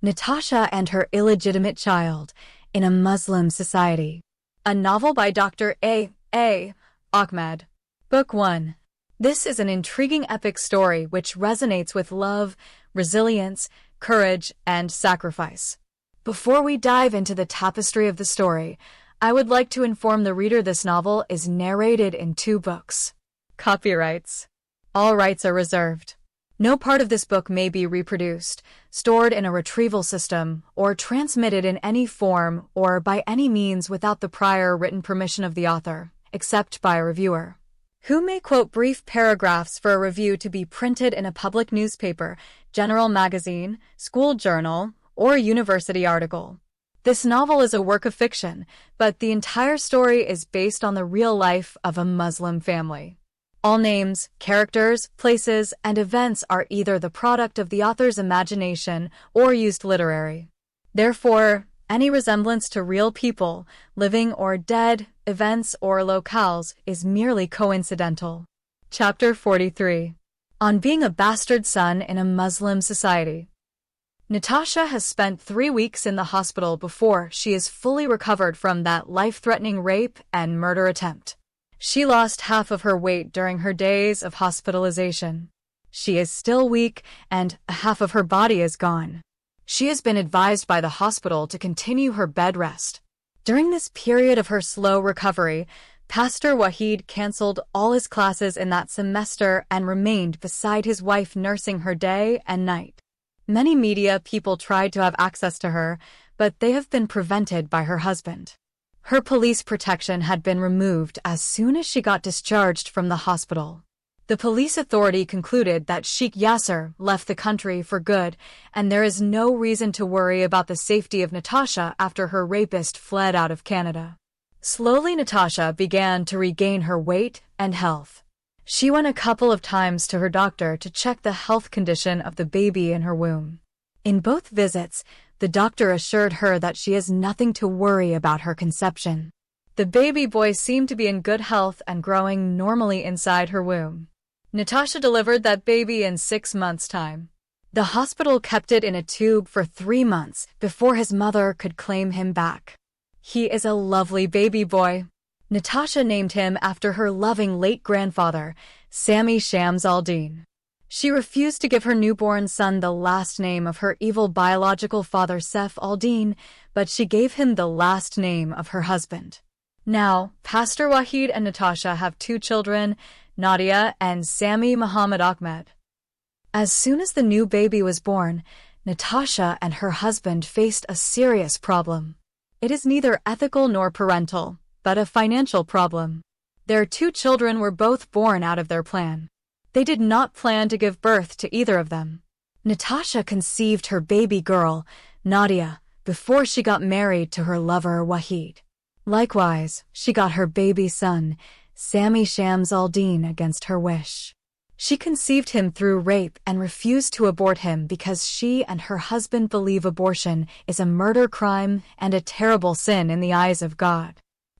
Natasha and Her Illegitimate Child in a Muslim Society. A novel by Dr. A. Ahmed. Book 1. This is an intriguing epic story which resonates with love, resilience, courage, and sacrifice. Before we dive into the tapestry of the story, I would like to inform the reader this novel is narrated in 2 books. Copyrights. All rights are reserved. No part of this book may be reproduced, stored in a retrieval system, or transmitted in any form or by any means without the prior written permission of the author, except by a reviewer, who may quote brief paragraphs for a review to be printed in a public newspaper, general magazine, school journal, or university article. This novel is a work of fiction, but the entire story is based on the real life of a Muslim family. All names, characters, places, and events are either the product of the author's imagination or used literary. Therefore, any resemblance to real people, living or dead, events or locales is merely coincidental. Chapter 43. On being a bastard son in a Muslim society. Natasha has spent 3 weeks in the hospital before she is fully recovered from that life-threatening rape and murder attempt. She lost half of her weight during her days of hospitalization. She is still weak, and half of her body is gone. She has been advised by the hospital to continue her bed rest. During this period of her slow recovery, Pastor Wahid canceled all his classes in that semester and remained beside his wife, nursing her day and night. Many media people tried to have access to her, but they have been prevented by her husband. Her police protection had been removed as soon as she got discharged from the hospital. The police authority concluded that Sheikh Yasser left the country for good, and there is no reason to worry about the safety of Natasha after her rapist fled out of Canada. Slowly, Natasha began to regain her weight and health. She went a couple of times to her doctor to check the health condition of the baby in her womb. In both visits, the doctor assured her that she has nothing to worry about her conception. The baby boy seemed to be in good health and growing normally inside her womb. Natasha delivered that baby in 6 months' time. The hospital kept it in a tube for 3 months before his mother could claim him back. He is a lovely baby boy. Natasha named him after her loving late grandfather, Sami Shams al-Din. She refused to give her newborn son the last name of her evil biological father, Saif al-Din, but she gave him the last name of her husband. Now, Pastor Wahid and Natasha have 2 children, Nadia and Sami Muhammad Ahmed. As soon as the new baby was born, Natasha and her husband faced a serious problem. It is neither ethical nor parental, but a financial problem. Their 2 children were both born out of their plan. They did not plan to give birth to either of them. Natasha conceived her baby girl, Nadia, before she got married to her lover, Wahid. Likewise, she got her baby son, Sami Shams al-Din, against her wish. She conceived him through rape and refused to abort him because she and her husband believe abortion is a murder crime and a terrible sin in the eyes of God.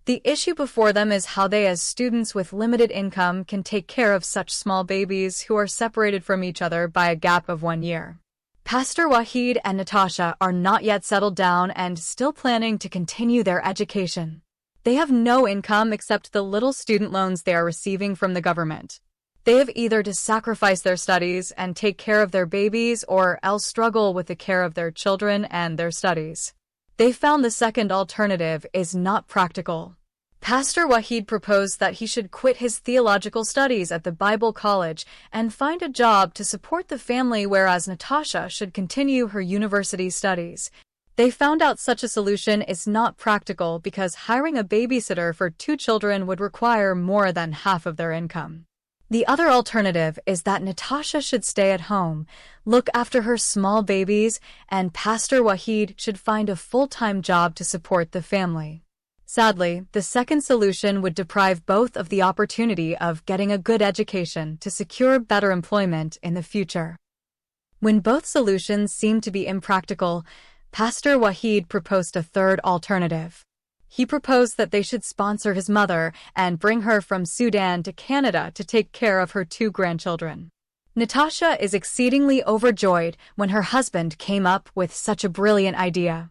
The issue before them is how they, as students with limited income, can take care of such small babies who are separated from each other by a gap of 1 year. Pastor Wahid and Natasha are not yet settled down and still planning to continue their education. They have no income except the little student loans they are receiving from the government. They have either to sacrifice their studies and take care of their babies or else struggle with the care of their children and their studies. They found the second alternative is not practical. Pastor Wahid proposed that he should quit his theological studies at the Bible College and find a job to support the family, whereas Natasha should continue her university studies. They found out such a solution is not practical because hiring a babysitter for 2 children would require more than half of their income. The other alternative is that Natasha should stay at home, look after her small babies, and Pastor Wahid should find a full-time job to support the family. Sadly, the second solution would deprive both of the opportunity of getting a good education to secure better employment in the future. When both solutions seemed to be impractical, Pastor Wahid proposed a third alternative. He proposed that they should sponsor his mother and bring her from Sudan to Canada to take care of her 2 grandchildren. Natasha is exceedingly overjoyed when her husband came up with such a brilliant idea.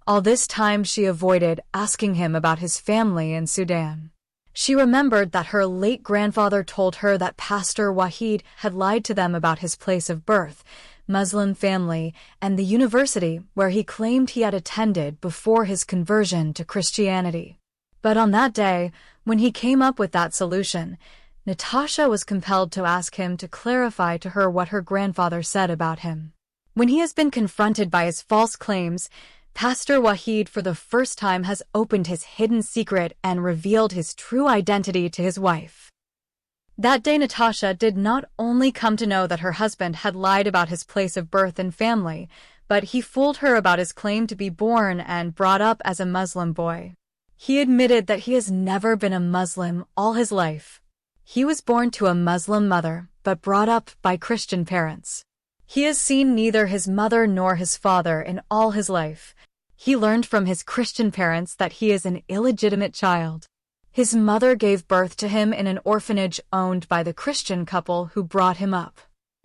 All this time she avoided asking him about his family in Sudan. She remembered that her late grandfather told her that Pastor Wahid had lied to them about his place of birth, Muslim family, and the university where he claimed he had attended before his conversion to Christianity. But on that day, when he came up with that solution, Natasha was compelled to ask him to clarify to her what her grandfather said about him. When he has been confronted by his false claims, Pastor Wahid for the first time has opened his hidden secret and revealed his true identity to his wife. That day Natasha did not only come to know that her husband had lied about his place of birth and family, but he fooled her about his claim to be born and brought up as a Muslim boy. He admitted that he has never been a Muslim all his life. He was born to a Muslim mother, but brought up by Christian parents. He has seen neither his mother nor his father in all his life. He learned from his Christian parents that he is an illegitimate child. His mother gave birth to him in an orphanage owned by the Christian couple who brought him up.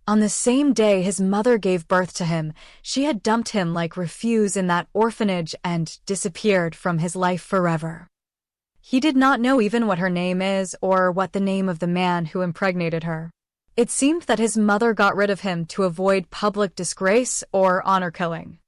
On the same day his mother gave birth to him, she had dumped him like refuse in that orphanage and disappeared from his life forever. He did not know even what her name is or what the name of the man who impregnated her. It seemed that his mother got rid of him to avoid public disgrace or honor killing.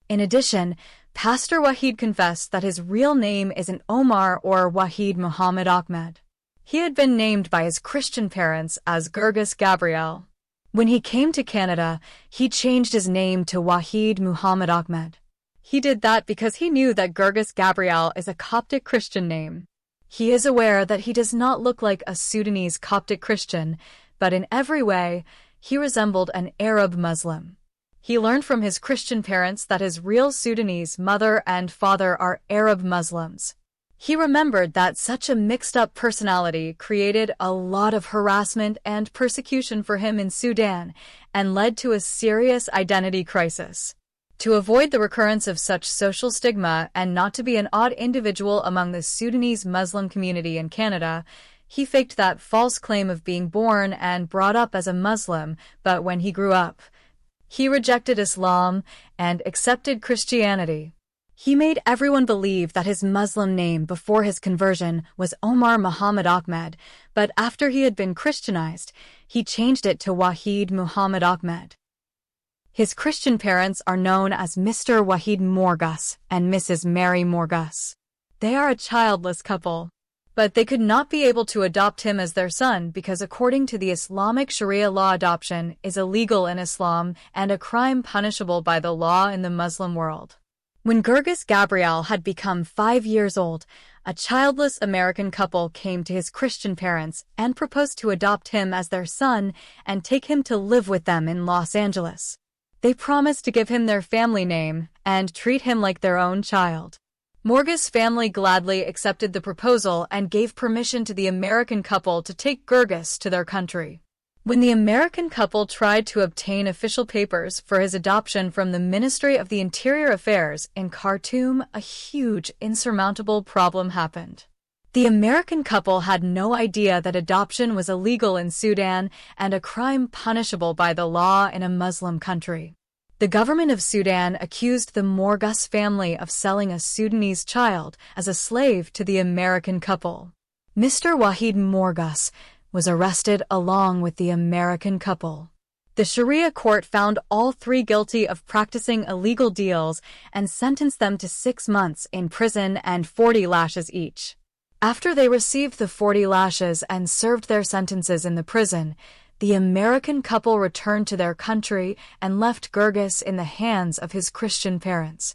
In addition, Pastor Wahid confessed that his real name isn't Omar or Wahid Muhammad Ahmed. He had been named by his Christian parents as Gurgis Gabriel. When he came to Canada, he changed his name to Wahid Muhammad Ahmed. He did that because he knew that Gurgis Gabriel is a Coptic Christian name. He is aware that he does not look like a Sudanese Coptic Christian, but in every way, he resembled an Arab Muslim. He learned from his Christian parents that his real Sudanese mother and father are Arab Muslims. He remembered that such a mixed-up personality created a lot of harassment and persecution for him in Sudan and led to a serious identity crisis. To avoid the recurrence of such social stigma and not to be an odd individual among the Sudanese Muslim community in Canada, he faked that false claim of being born and brought up as a Muslim, but when he grew up, he rejected Islam and accepted Christianity. He made everyone believe that his Muslim name before his conversion was Omar Muhammad Ahmed, but after he had been Christianized, he changed it to Wahid Muhammad Ahmed. His Christian parents are known as Mr. Wahid Morgus and Mrs. Mary Morgus. They are a childless couple. But they could not be able to adopt him as their son because according to the Islamic Sharia law, adoption is illegal in Islam and a crime punishable by the law in the Muslim world. When Gurgis Gabriel had become 5 years old, a childless American couple came to his Christian parents and proposed to adopt him as their son and take him to live with them in Los Angeles. They promised to give him their family name and treat him like their own child. Morgus' family gladly accepted the proposal and gave permission to the American couple to take Gurgis to their country. When the American couple tried to obtain official papers for his adoption from the Ministry of the Interior Affairs in Khartoum, a huge, insurmountable problem happened. The American couple had no idea that adoption was illegal in Sudan and a crime punishable by the law in a Muslim country. The government of Sudan accused the Morgus family of selling a Sudanese child as a slave to the American couple. Mr. Wahid Morgus was arrested along with the American couple. The Sharia court found all three guilty of practicing illegal deals and sentenced them to 6 months in prison and 40 lashes each. After they received the 40 lashes and served their sentences in the prison, the American couple returned to their country and left Gurgis in the hands of his Christian parents.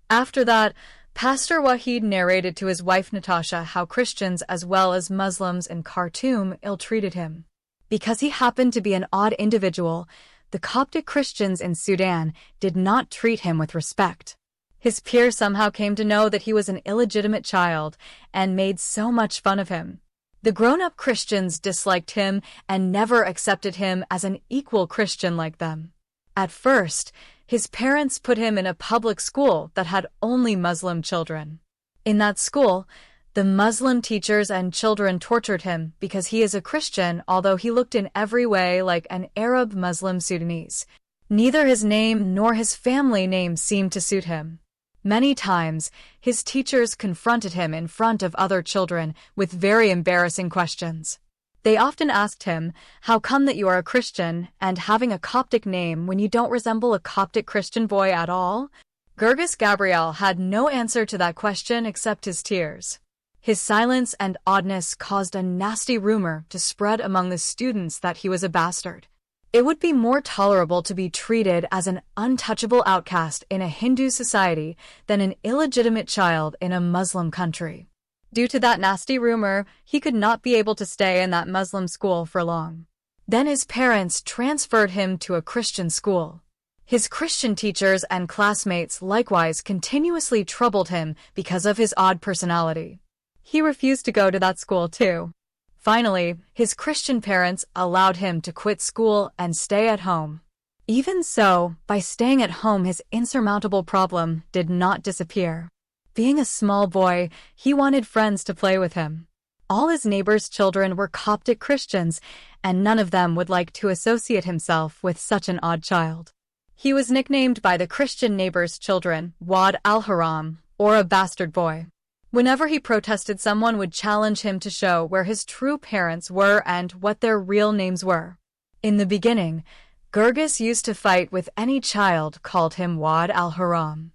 After that, Pastor Wahid narrated to his wife Natasha how Christians as well as Muslims in Khartoum ill-treated him. Because he happened to be an odd individual, the Coptic Christians in Sudan did not treat him with respect. His peers somehow came to know that he was an illegitimate child and made so much fun of him. The grown-up Christians disliked him and never accepted him as an equal Christian like them. At first, his parents put him in a public school that had only Muslim children. In that school, the The Muslim teachers and children tortured him because he is a Christian, although he looked in every way like an Arab Muslim Sudanese. Neither his name nor his family name seemed to suit him. Many times, his teachers confronted him in front of other children with very embarrassing questions. They often asked him, "How come that you are a Christian and having a Coptic name when you don't resemble a Coptic Christian boy at all?" Gurgis Gabriel had no answer to that question except his tears. His silence and oddness caused a nasty rumor to spread among the students that he was a bastard. It would be more tolerable to be treated as an untouchable outcast in a Hindu society than an illegitimate child in a Muslim country. Due to that nasty rumor, he could not be able to stay in that Muslim school for long. Then his parents transferred him to a Christian school. His Christian teachers and classmates likewise continuously troubled him because of his odd personality. He refused to go to that school too. Finally, his Christian parents allowed him to quit school and stay at home. Even so, by staying at home, his insurmountable problem did not disappear. Being a small boy, he wanted friends to play with him. All his neighbors' children were Coptic Christians, and none of them would like to associate himself with such an odd child. He was nicknamed by the Christian neighbors' children Wad al-Haram, or a bastard boy. Whenever he protested, someone would challenge him to show where his true parents were and what their real names were. In the beginning, Gurgis used to fight with any child called him Wad al-Haram.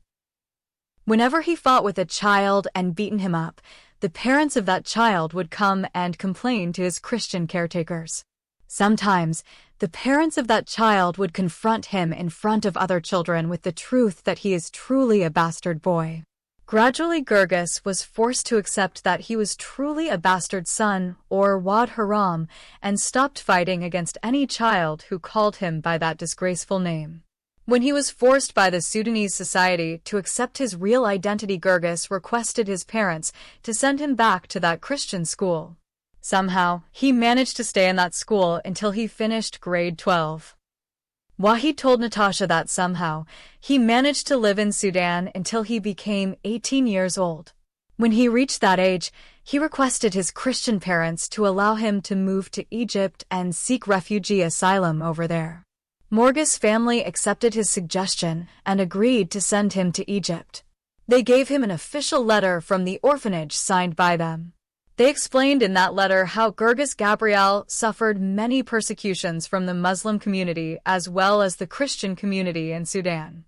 Whenever he fought with a child and beaten him up, the parents of that child would come and complain to his Christian caretakers. Sometimes, the parents of that child would confront him in front of other children with the truth that he is truly a bastard boy. Gradually, Gurgis was forced to accept that he was truly a bastard son, or Wad Haram, and stopped fighting against any child who called him by that disgraceful name. When he was forced by the Sudanese society to accept his real identity, Gurgis requested his parents to send him back to that Christian school. Somehow, he managed to stay in that school until he finished grade 12. Wahid told Natasha that somehow, he managed to live in Sudan until he became 18 years old. When he reached that age, he requested his Christian parents to allow him to move to Egypt and seek refugee asylum over there. Morgus' family accepted his suggestion and agreed to send him to Egypt. They gave him an official letter from the orphanage signed by them. They explained in that letter how Gurgis Gabriel suffered many persecutions from the Muslim community as well as the Christian community in Sudan.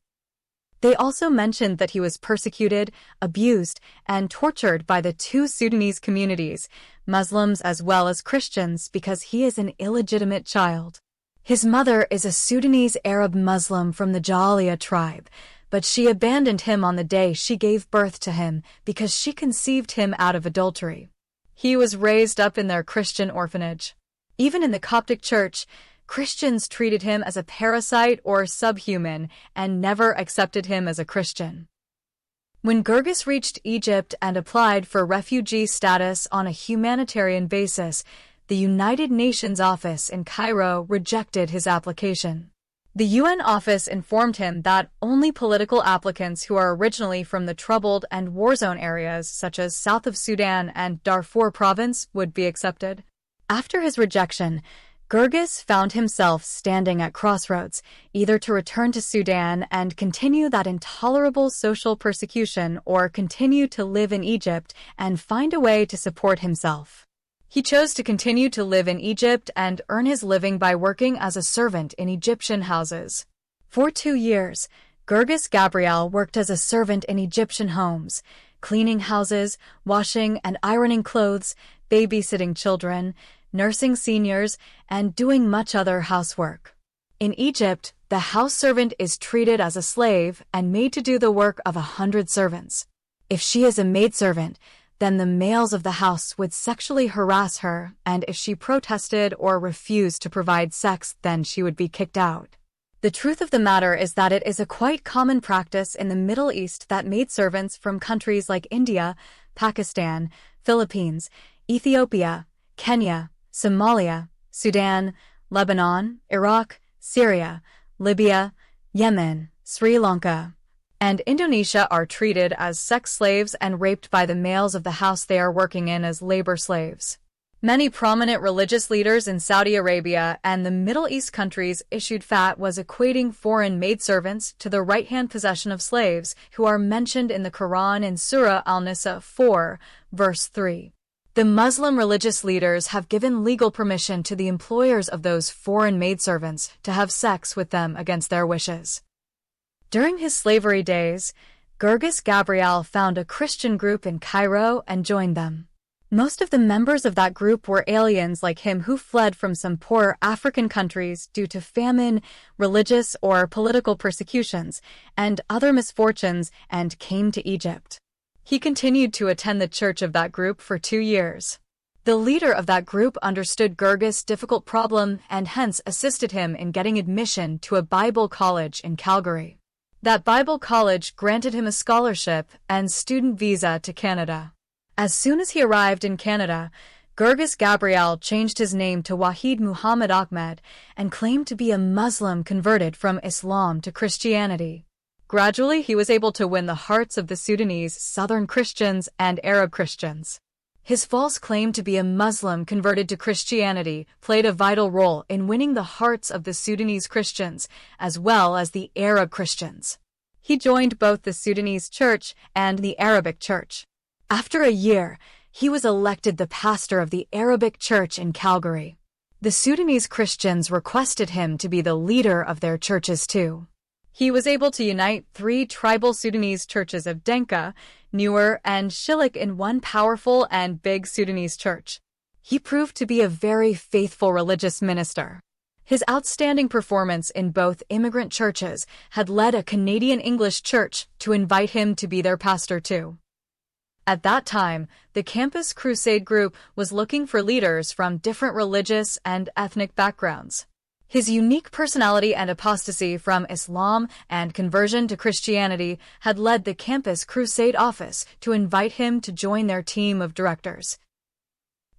They also mentioned that he was persecuted, abused, and tortured by the two Sudanese communities, Muslims as well as Christians, because he is an illegitimate child. His mother is a Sudanese Arab Muslim from the Ja'aliya tribe, but she abandoned him on the day she gave birth to him because she conceived him out of adultery. He was raised up in their Christian orphanage. Even in the Coptic Church, Christians treated him as a parasite or subhuman and never accepted him as a Christian. When Gurgis reached Egypt and applied for refugee status on a humanitarian basis, the United Nations office in Cairo rejected his application. The UN office informed him that only political applicants who are originally from the troubled and war-zone areas such as south of Sudan and Darfur province would be accepted. After his rejection, Gurgis found himself standing at crossroads, either to return to Sudan and continue that intolerable social persecution or continue to live in Egypt and find a way to support himself. He chose to continue to live in Egypt and earn his living by working as a servant in Egyptian houses. For 2 years, Gurgis Gabriel worked as a servant in Egyptian homes, cleaning houses, washing and ironing clothes, babysitting children, nursing seniors, and doing much other housework. In Egypt, the house servant is treated as a slave and made to do the work of 100 servants. If she is a maidservant, then the males of the house would sexually harass her, and if she protested or refused to provide sex, then she would be kicked out. The truth of the matter is that it is a quite common practice in the Middle East that maidservants from countries like India, Pakistan, Philippines, Ethiopia, Kenya, Somalia, Sudan, Lebanon, Iraq, Syria, Libya, Yemen, Sri Lanka, and Indonesia are treated as sex slaves and raped by the males of the house they are working in as labor slaves. Many prominent religious leaders in Saudi Arabia and the Middle East countries issued fatwas equating foreign maidservants to the right-hand possession of slaves, who are mentioned in the Quran in Surah Al-Nisa 4, verse 3. The Muslim religious leaders have given legal permission to the employers of those foreign maidservants to have sex with them against their wishes. During his slavery days, Gurgis Gabriel found a Christian group in Cairo and joined them. Most of the members of that group were aliens like him who fled from some poorer African countries due to famine, religious or political persecutions, and other misfortunes and came to Egypt. He continued to attend the church of that group for 2 years. The leader of that group understood Gurgis' difficult problem and hence assisted him in getting admission to a Bible college in Calgary. That Bible college granted him a scholarship and student visa to Canada. As soon as he arrived in Canada, Gurgis Gabriel changed his name to Wahid Muhammad Ahmed and claimed to be a Muslim converted from Islam to Christianity. Gradually, he was able to win the hearts of the Sudanese Southern Christians and Arab Christians. His false claim to be a Muslim converted to Christianity played a vital role in winning the hearts of the Sudanese Christians as well as the Arab Christians. He joined both the Sudanese Church and the Arabic Church. After a year, he was elected the pastor of the Arabic Church in Calgary. The Sudanese Christians requested him to be the leader of their churches too. He was able to unite 3 tribal Sudanese churches of Denka, Nuer, and Shiluk in one powerful and big Sudanese church. He proved to be a very faithful religious minister. His outstanding performance in both immigrant churches had led a Canadian English church to invite him to be their pastor too. At that time, the Campus Crusade group was looking for leaders from different religious and ethnic backgrounds. His unique personality and apostasy from Islam and conversion to Christianity had led the Campus Crusade office to invite him to join their team of directors.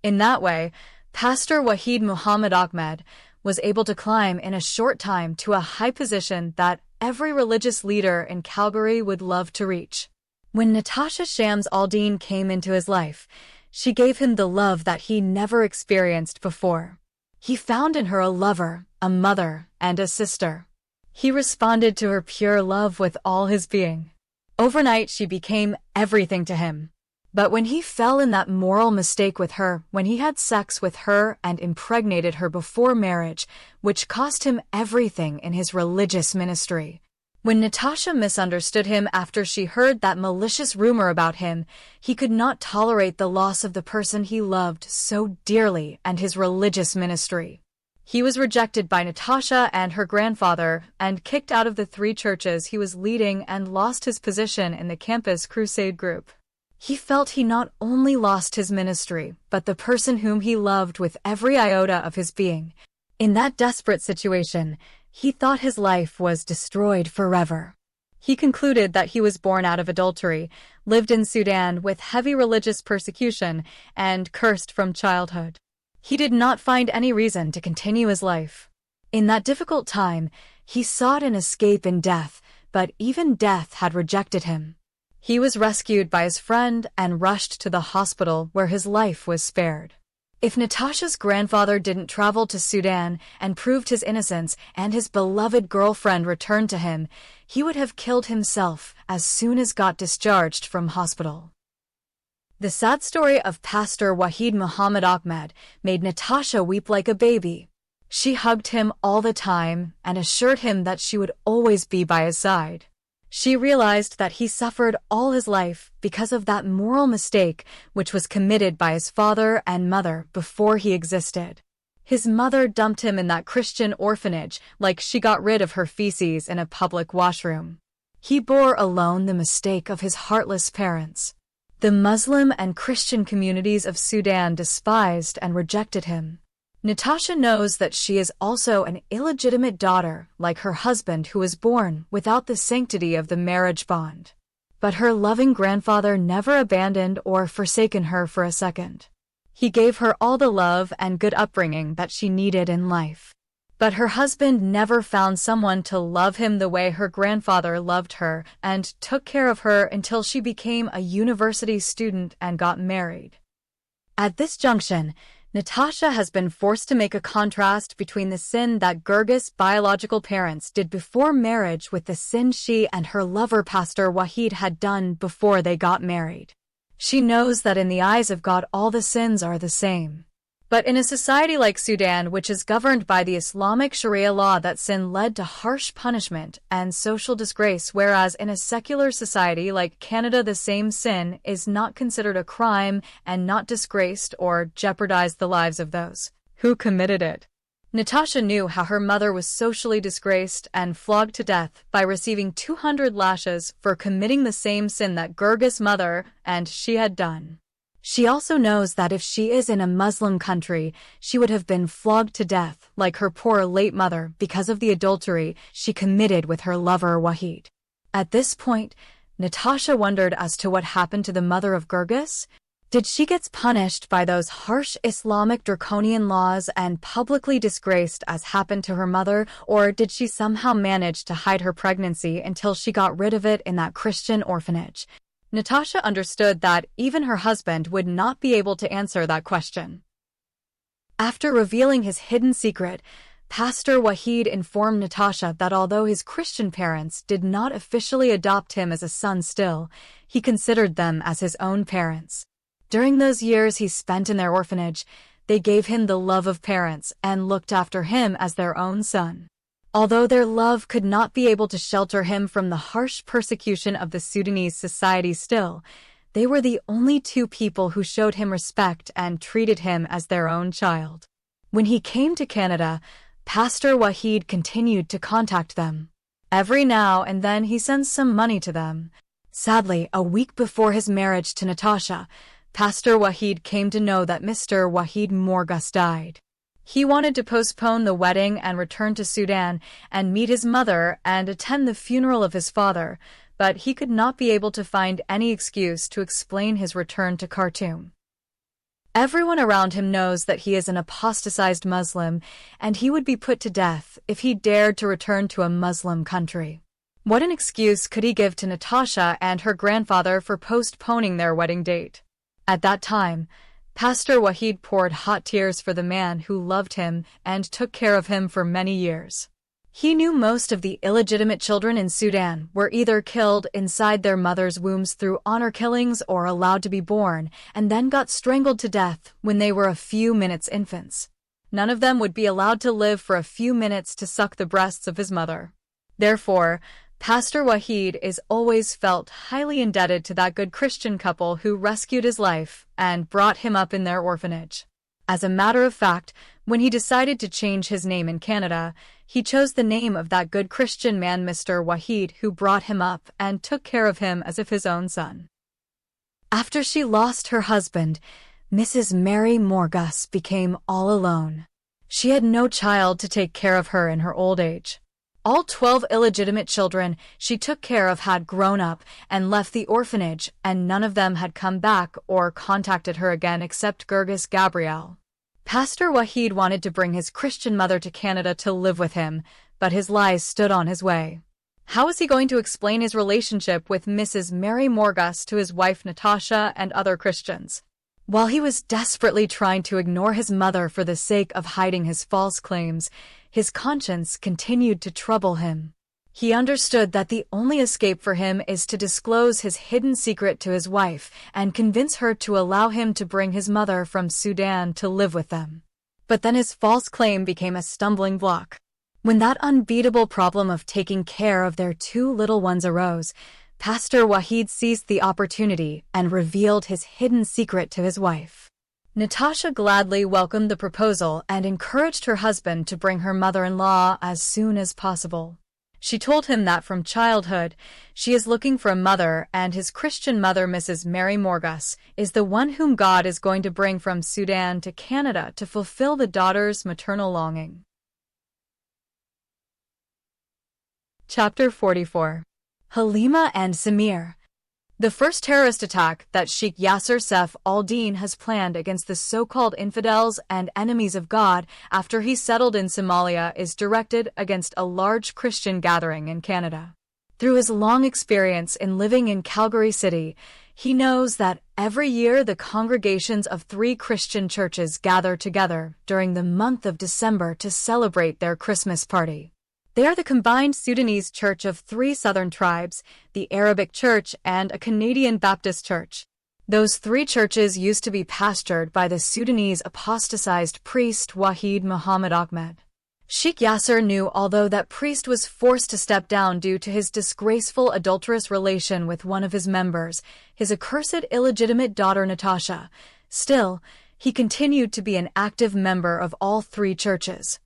In that way, Pastor Wahid Muhammad Ahmed was able to climb in a short time to a high position that every religious leader in Calgary would love to reach. When Natasha Shams Aldeen came into his life, she gave him the love that he never experienced before. He found in her a lover, a mother, and a sister. He responded to her pure love with all his being. Overnight, she became everything to him. But when he fell in that moral mistake with her, when he had sex with her and impregnated her before marriage, which cost him everything in his religious ministry, when Natasha misunderstood him after she heard that malicious rumor about him, he could not tolerate the loss of the person he loved so dearly and his religious ministry. He was rejected by Natasha and her grandfather and kicked out of the 3 churches he was leading and lost his position in the Campus Crusade group. He felt he not only lost his ministry, but the person whom he loved with every iota of his being. In that desperate situation, he thought his life was destroyed forever. He concluded that he was born out of adultery, lived in Sudan with heavy religious persecution, and cursed from childhood. He did not find any reason to continue his life. In that difficult time, he sought an escape in death, but even death had rejected him. He was rescued by his friend and rushed to the hospital where his life was spared. If Natasha's grandfather didn't travel to Sudan and proved his innocence and his beloved girlfriend returned to him, he would have killed himself as soon as got discharged from hospital. The sad story of Pastor Wahid Muhammad Ahmed made Natasha weep like a baby. She hugged him all the time and assured him that she would always be by his side. She realized that he suffered all his life because of that moral mistake which was committed by his father and mother before he existed. His mother dumped him in that Christian orphanage like she got rid of her feces in a public washroom. He bore alone the mistake of his heartless parents. The Muslim and Christian communities of Sudan despised and rejected him. Natasha knows that she is also an illegitimate daughter, like her husband who was born without the sanctity of the marriage bond. But her loving grandfather never abandoned or forsaken her for a second. He gave her all the love and good upbringing that she needed in life. But her husband never found someone to love him the way her grandfather loved her and took care of her until she became a university student and got married. At this junction, Natasha has been forced to make a contrast between the sin that Gurgis' biological parents did before marriage with the sin she and her lover Pastor Wahid had done before they got married. She knows that in the eyes of God all the sins are the same. But in a society like Sudan, which is governed by the Islamic Sharia law, that sin led to harsh punishment and social disgrace, whereas in a secular society like Canada the same sin is not considered a crime and not disgraced or jeopardized the lives of those who committed it. Natasha knew how her mother was socially disgraced and flogged to death by receiving 200 lashes for committing the same sin that Gurgis' mother and she had done. She also knows that if she is in a Muslim country, she would have been flogged to death, like her poor late mother, because of the adultery she committed with her lover Wahid. At this point, Natasha wondered as to what happened to the mother of Gurgis. Did she get punished by those harsh Islamic draconian laws and publicly disgraced as happened to her mother, or did she somehow manage to hide her pregnancy until she got rid of it in that Christian orphanage? Natasha understood that even her husband would not be able to answer that question. After revealing his hidden secret, Pastor Wahid informed Natasha that although his Christian parents did not officially adopt him as a son still, he considered them as his own parents. During those years he spent in their orphanage, they gave him the love of parents and looked after him as their own son. Although their love could not be able to shelter him from the harsh persecution of the Sudanese society still, they were the only two people who showed him respect and treated him as their own child. When he came to Canada, Pastor Wahid continued to contact them. Every now and then he sends some money to them. Sadly, a week before his marriage to Natasha, Pastor Wahid came to know that Mr. Wahid Morgus died. He wanted to postpone the wedding and return to Sudan and meet his mother and attend the funeral of his father, but he could not be able to find any excuse to explain his return to Khartoum. Everyone around him knows that he is an apostatized Muslim, and he would be put to death if he dared to return to a Muslim country. What an excuse could he give to Natasha and her grandfather for postponing their wedding date? At that time, Pastor Wahid poured hot tears for the man who loved him and took care of him for many years. He knew most of the illegitimate children in Sudan were either killed inside their mothers' wombs through honor killings or allowed to be born, and then got strangled to death when they were a few minutes infants. None of them would be allowed to live for a few minutes to suck the breasts of his mother. Therefore, Pastor Wahid is always felt highly indebted to that good Christian couple who rescued his life and brought him up in their orphanage. As a matter of fact, when he decided to change his name in Canada, he chose the name of that good Christian man, Mr. Wahid, who brought him up and took care of him as if his own son. After she lost her husband, Mrs. Mary Morgus became all alone. She had no child to take care of her in her old age. All 12 illegitimate children she took care of had grown up and left the orphanage, and none of them had come back or contacted her again except Gurgis Gabriel. Pastor Wahid wanted to bring his Christian mother to Canada to live with him, but his lies stood on his way. How was he going to explain his relationship with Mrs. Mary Morgus to his wife Natasha and other Christians? While he was desperately trying to ignore his mother for the sake of hiding his false claims, his conscience continued to trouble him. He understood that the only escape for him is to disclose his hidden secret to his wife and convince her to allow him to bring his mother from Sudan to live with them. But then his false claim became a stumbling block. When that unbeatable problem of taking care of their 2 little ones arose, Pastor Wahid seized the opportunity and revealed his hidden secret to his wife. Natasha gladly welcomed the proposal and encouraged her husband to bring her mother-in-law as soon as possible. She told him that from childhood, she is looking for a mother, and his Christian mother, Mrs. Mary Morgus, is the one whom God is going to bring from Sudan to Canada to fulfill the daughter's maternal longing. Chapter 44. Halima and Samir. The first terrorist attack that Sheikh Yasser Saif al-Din has planned against the so-called infidels and enemies of God after he settled in Somalia is directed against a large Christian gathering in Canada. Through his long experience in living in Calgary City, he knows that every year the congregations of 3 Christian churches gather together during the month of December to celebrate their Christmas party. They are the combined Sudanese church of 3 southern tribes, the Arabic Church, and a Canadian Baptist church. Those 3 churches used to be pastored by the Sudanese apostatized priest Wahid Muhammad Ahmed. Sheikh Yasser knew although that priest was forced to step down due to his disgraceful adulterous relation with one of his members, his accursed illegitimate daughter Natasha, still, he continued to be an active member of all 3 churches.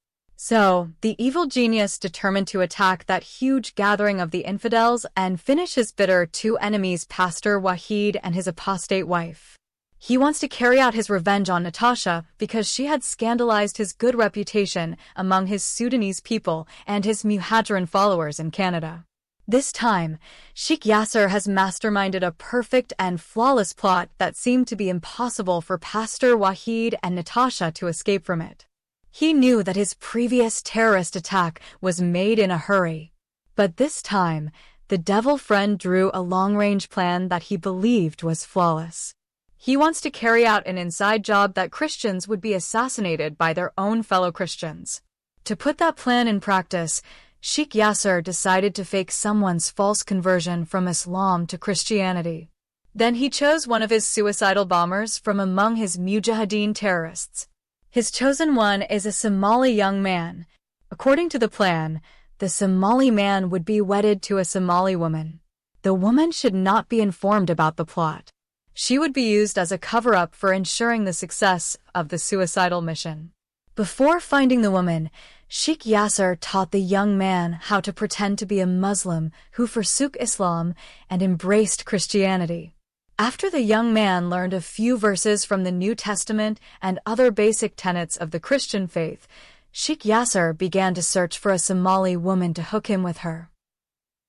So, the evil genius determined to attack that huge gathering of the infidels and finish his bitter 2 enemies, Pastor Wahid and his apostate wife. He wants to carry out his revenge on Natasha because she had scandalized his good reputation among his Sudanese people and his Muhajirin followers in Canada. This time, Sheikh Yasser has masterminded a perfect and flawless plot that seemed to be impossible for Pastor Wahid and Natasha to escape from it. He knew that his previous terrorist attack was made in a hurry. But this time, the devil friend drew a long-range plan that he believed was flawless. He wants to carry out an inside job that Christians would be assassinated by their own fellow Christians. To put that plan in practice, Sheikh Yasser decided to fake someone's false conversion from Islam to Christianity. Then he chose one of his suicidal bombers from among his Mujahideen terrorists. His chosen one is a Somali young man. According to the plan, the Somali man would be wedded to a Somali woman. The woman should not be informed about the plot. She would be used as a cover-up for ensuring the success of the suicidal mission. Before finding the woman, Sheikh Yasser taught the young man how to pretend to be a Muslim who forsook Islam and embraced Christianity. After the young man learned a few verses from the New Testament and other basic tenets of the Christian faith, Sheikh Yasser began to search for a Somali woman to hook him with her.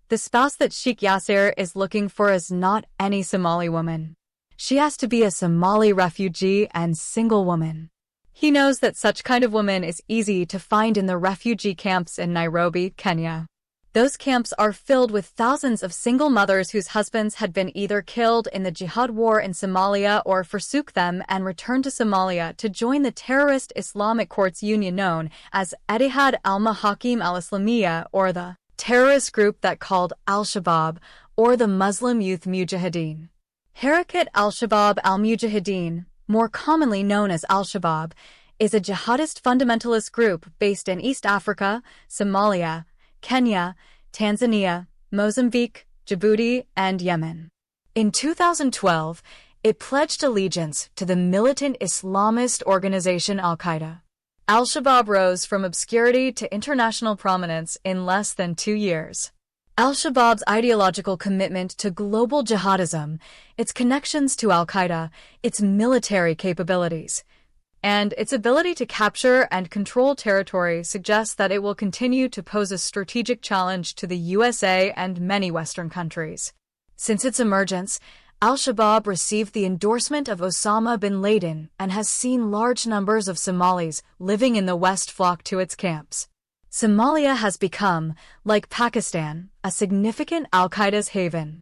The spouse that Sheikh Yasser is looking for is not any Somali woman. She has to be a Somali refugee and single woman. He knows that such kind of woman is easy to find in the refugee camps in Nairobi, Kenya. Those camps are filled with thousands of single mothers whose husbands had been either killed in the jihad war in Somalia or forsook them and returned to Somalia to join the terrorist Islamic Courts Union known as Etihad al-Mahakim al-Islamiyya, or the terrorist group that called Al-Shabaab, or the Muslim Youth Mujahideen. Harakat al-Shabaab al-Mujahideen, more commonly known as Al-Shabaab, is a jihadist fundamentalist group based in East Africa, Somalia, Kenya, Tanzania, Mozambique, Djibouti, and Yemen. In 2012, it pledged allegiance to the militant Islamist organization Al-Qaeda. Al-Shabaab rose from obscurity to international prominence in less than 2 years. Al-Shabaab's ideological commitment to global jihadism, its connections to Al-Qaeda, its military capabilities, and its ability to capture and control territory suggests that it will continue to pose a strategic challenge to the USA and many Western countries. Since its emergence, Al-Shabaab received the endorsement of Osama bin Laden and has seen large numbers of Somalis living in the West flock to its camps. Somalia has become, like Pakistan, a significant Al-Qaeda's haven.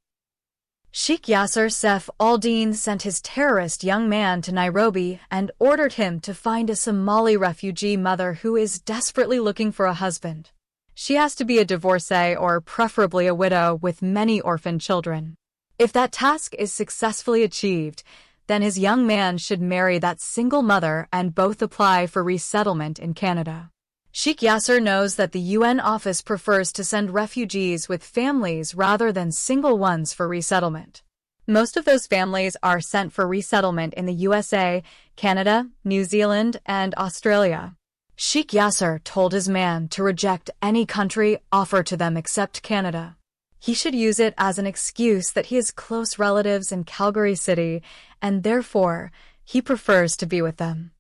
Sheikh Yasser Saif al-Din sent his terrorist young man to Nairobi and ordered him to find a Somali refugee mother who is desperately looking for a husband. She has to be a divorcee or preferably a widow with many orphan children. If that task is successfully achieved, then his young man should marry that single mother and both apply for resettlement in Canada. Sheikh Yasser knows that the UN office prefers to send refugees with families rather than single ones for resettlement. Most of those families are sent for resettlement in the USA, Canada, New Zealand, and Australia. Sheikh Yasser told his man to reject any country offered to them except Canada. He should use it as an excuse that he has close relatives in Calgary City, and therefore, he prefers to be with them.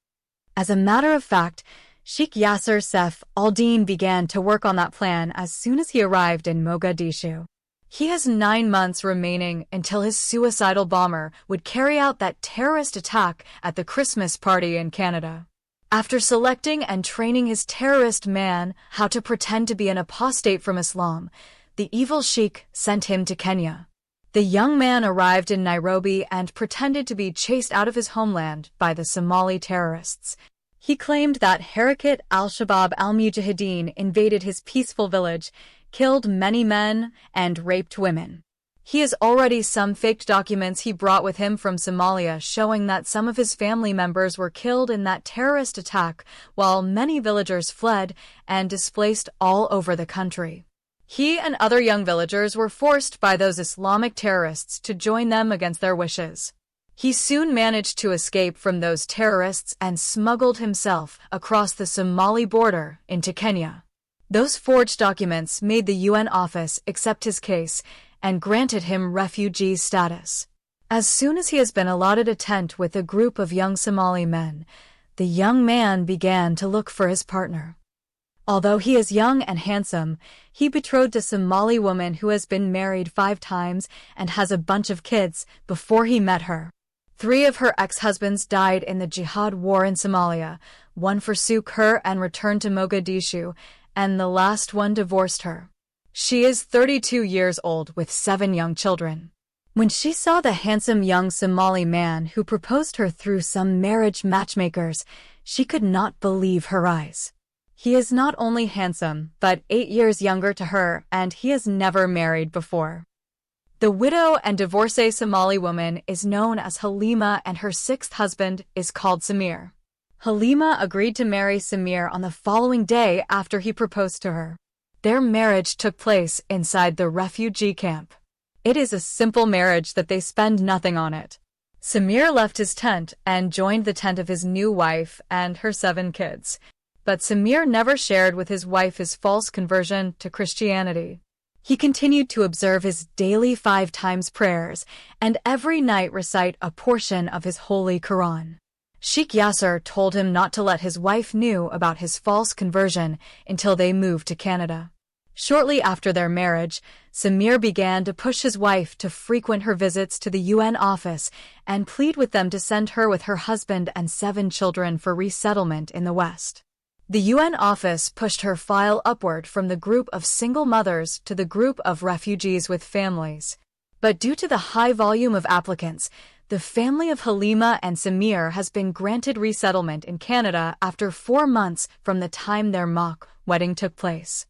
As a matter of fact, Sheikh Yasser Saif al-Din began to work on that plan as soon as he arrived in Mogadishu. He has 9 months remaining until his suicidal bomber would carry out that terrorist attack at the Christmas party in Canada. After selecting and training his terrorist man how to pretend to be an apostate from Islam, the evil sheikh sent him to Kenya. The young man arrived in Nairobi and pretended to be chased out of his homeland by the Somali terrorists. He claimed that Harakat al-Shabaab al-Mujahideen invaded his peaceful village, killed many men, and raped women. He has already some faked documents he brought with him from Somalia showing that some of his family members were killed in that terrorist attack while many villagers fled and displaced all over the country. He and other young villagers were forced by those Islamic terrorists to join them against their wishes. He soon managed to escape from those terrorists and smuggled himself across the Somali border into Kenya. Those forged documents made the UN office accept his case and granted him refugee status. As soon as he has been allotted a tent with a group of young Somali men, the young man began to look for his partner. Although he is young and handsome, he betrothed a Somali woman who has been married 5 times and has a bunch of kids before he met her. 3 of her ex-husbands died in the jihad war in Somalia, 1 forsook her and returned to Mogadishu, and the last one divorced her. She is 32 years old with 7 young children. When she saw the handsome young Somali man who proposed her through some marriage matchmakers, she could not believe her eyes. He is not only handsome, but 8 years younger to her, and he has never married before. The widow and divorcee Somali woman is known as Halima, and her 6th husband is called Samir. Halima agreed to marry Samir on the following day after he proposed to her. Their marriage took place inside the refugee camp. It is a simple marriage that they spend nothing on it. Samir left his tent and joined the tent of his new wife and her 7 kids. But Samir never shared with his wife his false conversion to Christianity. He continued to observe his daily 5 times prayers and every night recite a portion of his holy Quran. Sheikh Yasser told him not to let his wife know about his false conversion until they moved to Canada. Shortly after their marriage, Samir began to push his wife to frequent her visits to the UN office and plead with them to send her with her husband and 7 children for resettlement in the West. The UN office pushed her file upward from the group of single mothers to the group of refugees with families. But due to the high volume of applicants, the family of Halima and Samir has been granted resettlement in Canada after 4 months from the time their mock wedding took place.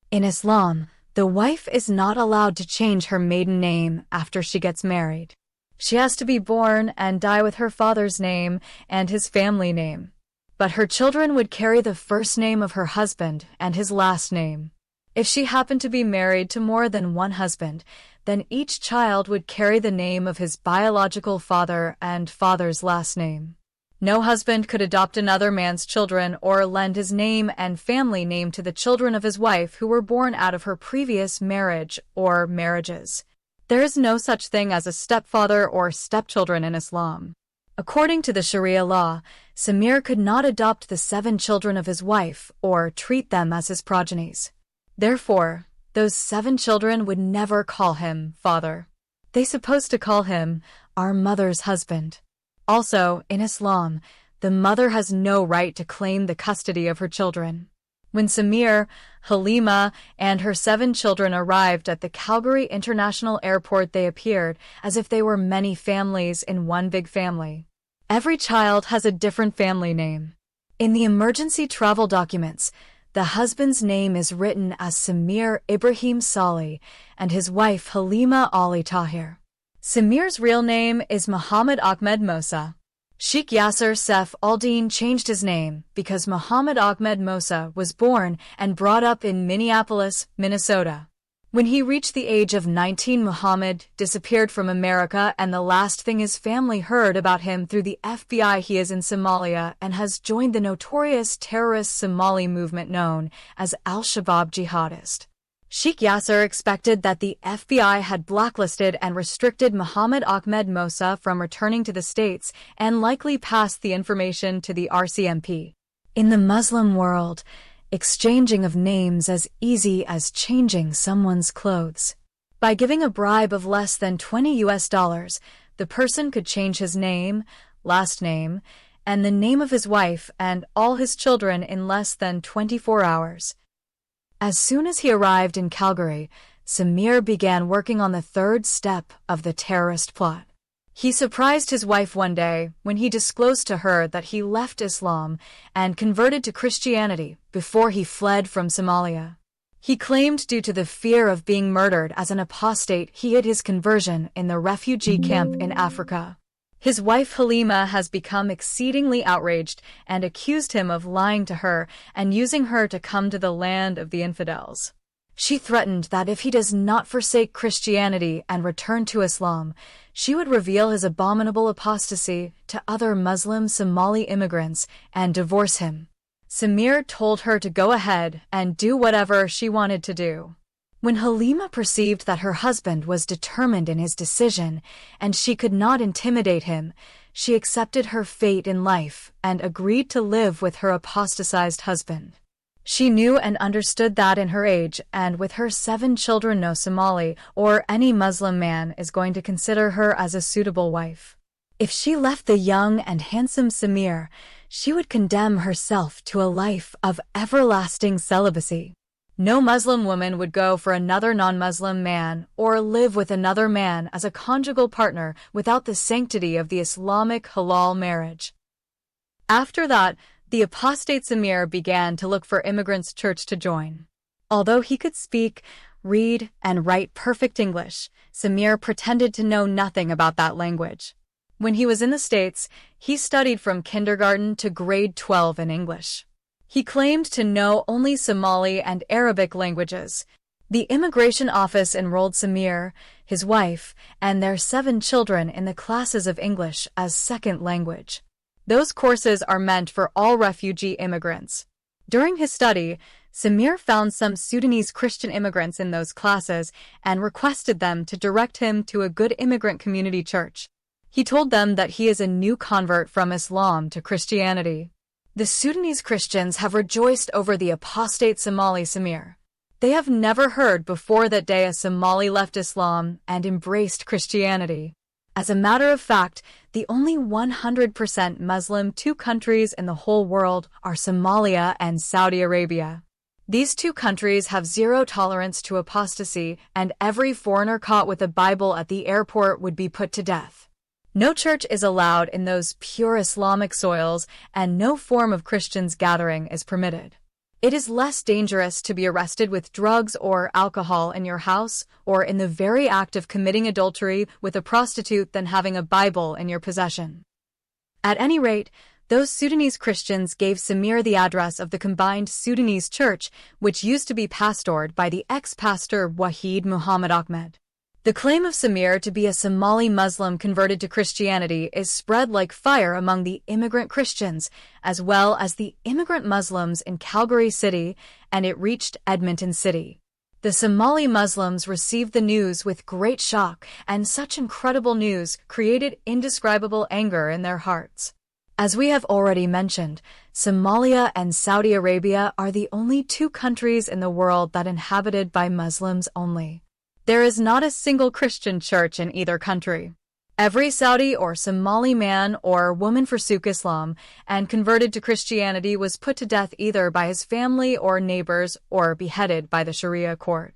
In Islam, the wife is not allowed to change her maiden name after she gets married. She has to be born and die with her father's name and his family name. But her children would carry the first name of her husband and his last name. If she happened to be married to more than one husband, then each child would carry the name of his biological father and father's last name. No husband could adopt another man's children or lend his name and family name to the children of his wife who were born out of her previous marriage or marriages. There is no such thing as a stepfather or stepchildren in Islam. According to the Sharia law, Samir could not adopt the 7 children of his wife or treat them as his progenies. Therefore, those 7 children would never call him father. They supposed to call him our mother's husband. Also, in Islam, the mother has no right to claim the custody of her children. When Samir, Halima, and her 7 children arrived at the Calgary International Airport, they appeared as if they were many families in one big family. Every child has a different family name. In the emergency travel documents, the husband's name is written as Samir Ibrahim Saleh and his wife Halima Ali Tahir. Samir's real name is Muhammad Ahmed Mosa. Sheikh Yasser Saif al-Din changed his name because Muhammad Ahmed Mosa was born and brought up in Minneapolis, Minnesota. When he reached the age of 19, Muhammad disappeared from America, and the last thing his family heard about him through the FBI, he is in Somalia and has joined the notorious terrorist Somali movement known as Al-Shabaab jihadist. Sheikh Yasser expected that the FBI had blacklisted and restricted Muhammad Ahmed Mosa from returning to the States and likely passed the information to the RCMP. In the Muslim world, exchanging of names as easy as changing someone's clothes. By giving a bribe of less than $20, the person could change his name, last name, and the name of his wife and all his children in less than 24 hours. As soon as he arrived in Calgary, Samir began working on the third step of the terrorist plot. He surprised his wife one day when he disclosed to her that he left Islam and converted to Christianity before he fled from Somalia. He claimed due to the fear of being murdered as an apostate he hid his conversion in the refugee camp in Africa. His wife Halima has become exceedingly outraged and accused him of lying to her and using her to come to the land of the infidels. She threatened that if he does not forsake Christianity and return to Islam, she would reveal his abominable apostasy to other Muslim Somali immigrants and divorce him. Samir told her to go ahead and do whatever she wanted to do. When Halima perceived that her husband was determined in his decision and she could not intimidate him, she accepted her fate in life and agreed to live with her apostatized husband. She knew and understood that in her age and with her 7 children no Somali or any Muslim man is going to consider her as a suitable wife. If she left the young and handsome Samir, she would condemn herself to a life of everlasting celibacy. No Muslim woman would go for another non-Muslim man or live with another man as a conjugal partner without the sanctity of the Islamic halal marriage. After that, the apostate Samir began to look for immigrants' church to join. Although he could speak, read, and write perfect English, Samir pretended to know nothing about that language. When he was in the States, he studied from kindergarten to grade 12 in English. He claimed to know only Somali and Arabic languages. The immigration office enrolled Samir, his wife, and their 7 children in the classes of English as second language. Those courses are meant for all refugee immigrants. During his study, Samir found some Sudanese Christian immigrants in those classes and requested them to direct him to a good immigrant community church. He told them that he is a new convert from Islam to Christianity. The Sudanese Christians have rejoiced over the apostate Somali Samir. They have never heard before that day a Somali left Islam and embraced Christianity. As a matter of fact, the only 100% Muslim 2 countries in the whole world are Somalia and Saudi Arabia. These 2 countries have zero tolerance to apostasy, and every foreigner caught with a Bible at the airport would be put to death. No church is allowed in those pure Islamic soils, and no form of Christians gathering is permitted. It is less dangerous to be arrested with drugs or alcohol in your house or in the very act of committing adultery with a prostitute than having a Bible in your possession. At any rate, those Sudanese Christians gave Samir the address of the combined Sudanese church, which used to be pastored by the ex-pastor Wahid Muhammad Ahmed. The claim of Samir to be a Somali Muslim converted to Christianity is spread like fire among the immigrant Christians, as well as the immigrant Muslims in Calgary City, and it reached Edmonton City. The Somali Muslims received the news with great shock, and such incredible news created indescribable anger in their hearts. As we have already mentioned, Somalia and Saudi Arabia are the only 2 countries in the world that are inhabited by Muslims only. There is not a single Christian church in either country. Every Saudi or Somali man or woman forsook Islam and converted to Christianity was put to death either by his family or neighbors or beheaded by the Sharia court.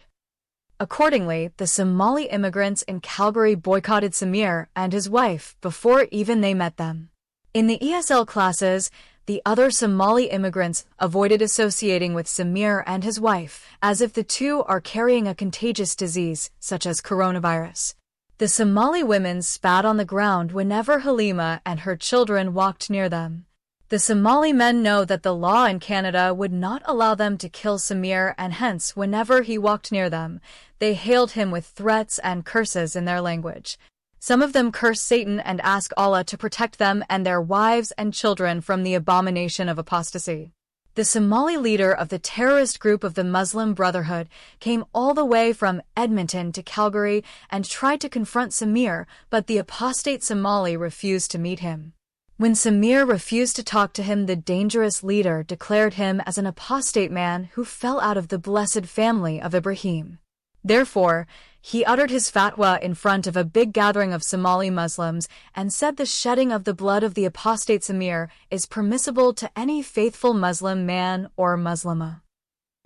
Accordingly, the Somali immigrants in Calgary boycotted Samir and his wife before even they met them. In the ESL classes, the other Somali immigrants avoided associating with Samir and his wife, as if the 2 are carrying a contagious disease, such as coronavirus. The Somali women spat on the ground whenever Halima and her children walked near them. The Somali men know that the law in Canada would not allow them to kill Samir, and hence, whenever he walked near them, they hailed him with threats and curses in their language. Some of them curse Satan and ask Allah to protect them and their wives and children from the abomination of apostasy. The Somali leader of the terrorist group of the Muslim Brotherhood came all the way from Edmonton to Calgary and tried to confront Samir, but the apostate Somali refused to meet him. When Samir refused to talk to him, the dangerous leader declared him as an apostate man who fell out of the blessed family of Ibrahim. Therefore, He uttered his fatwa in front of a big gathering of Somali Muslims and said the shedding of the blood of the apostate Samir is permissible to any faithful Muslim man or Muslima.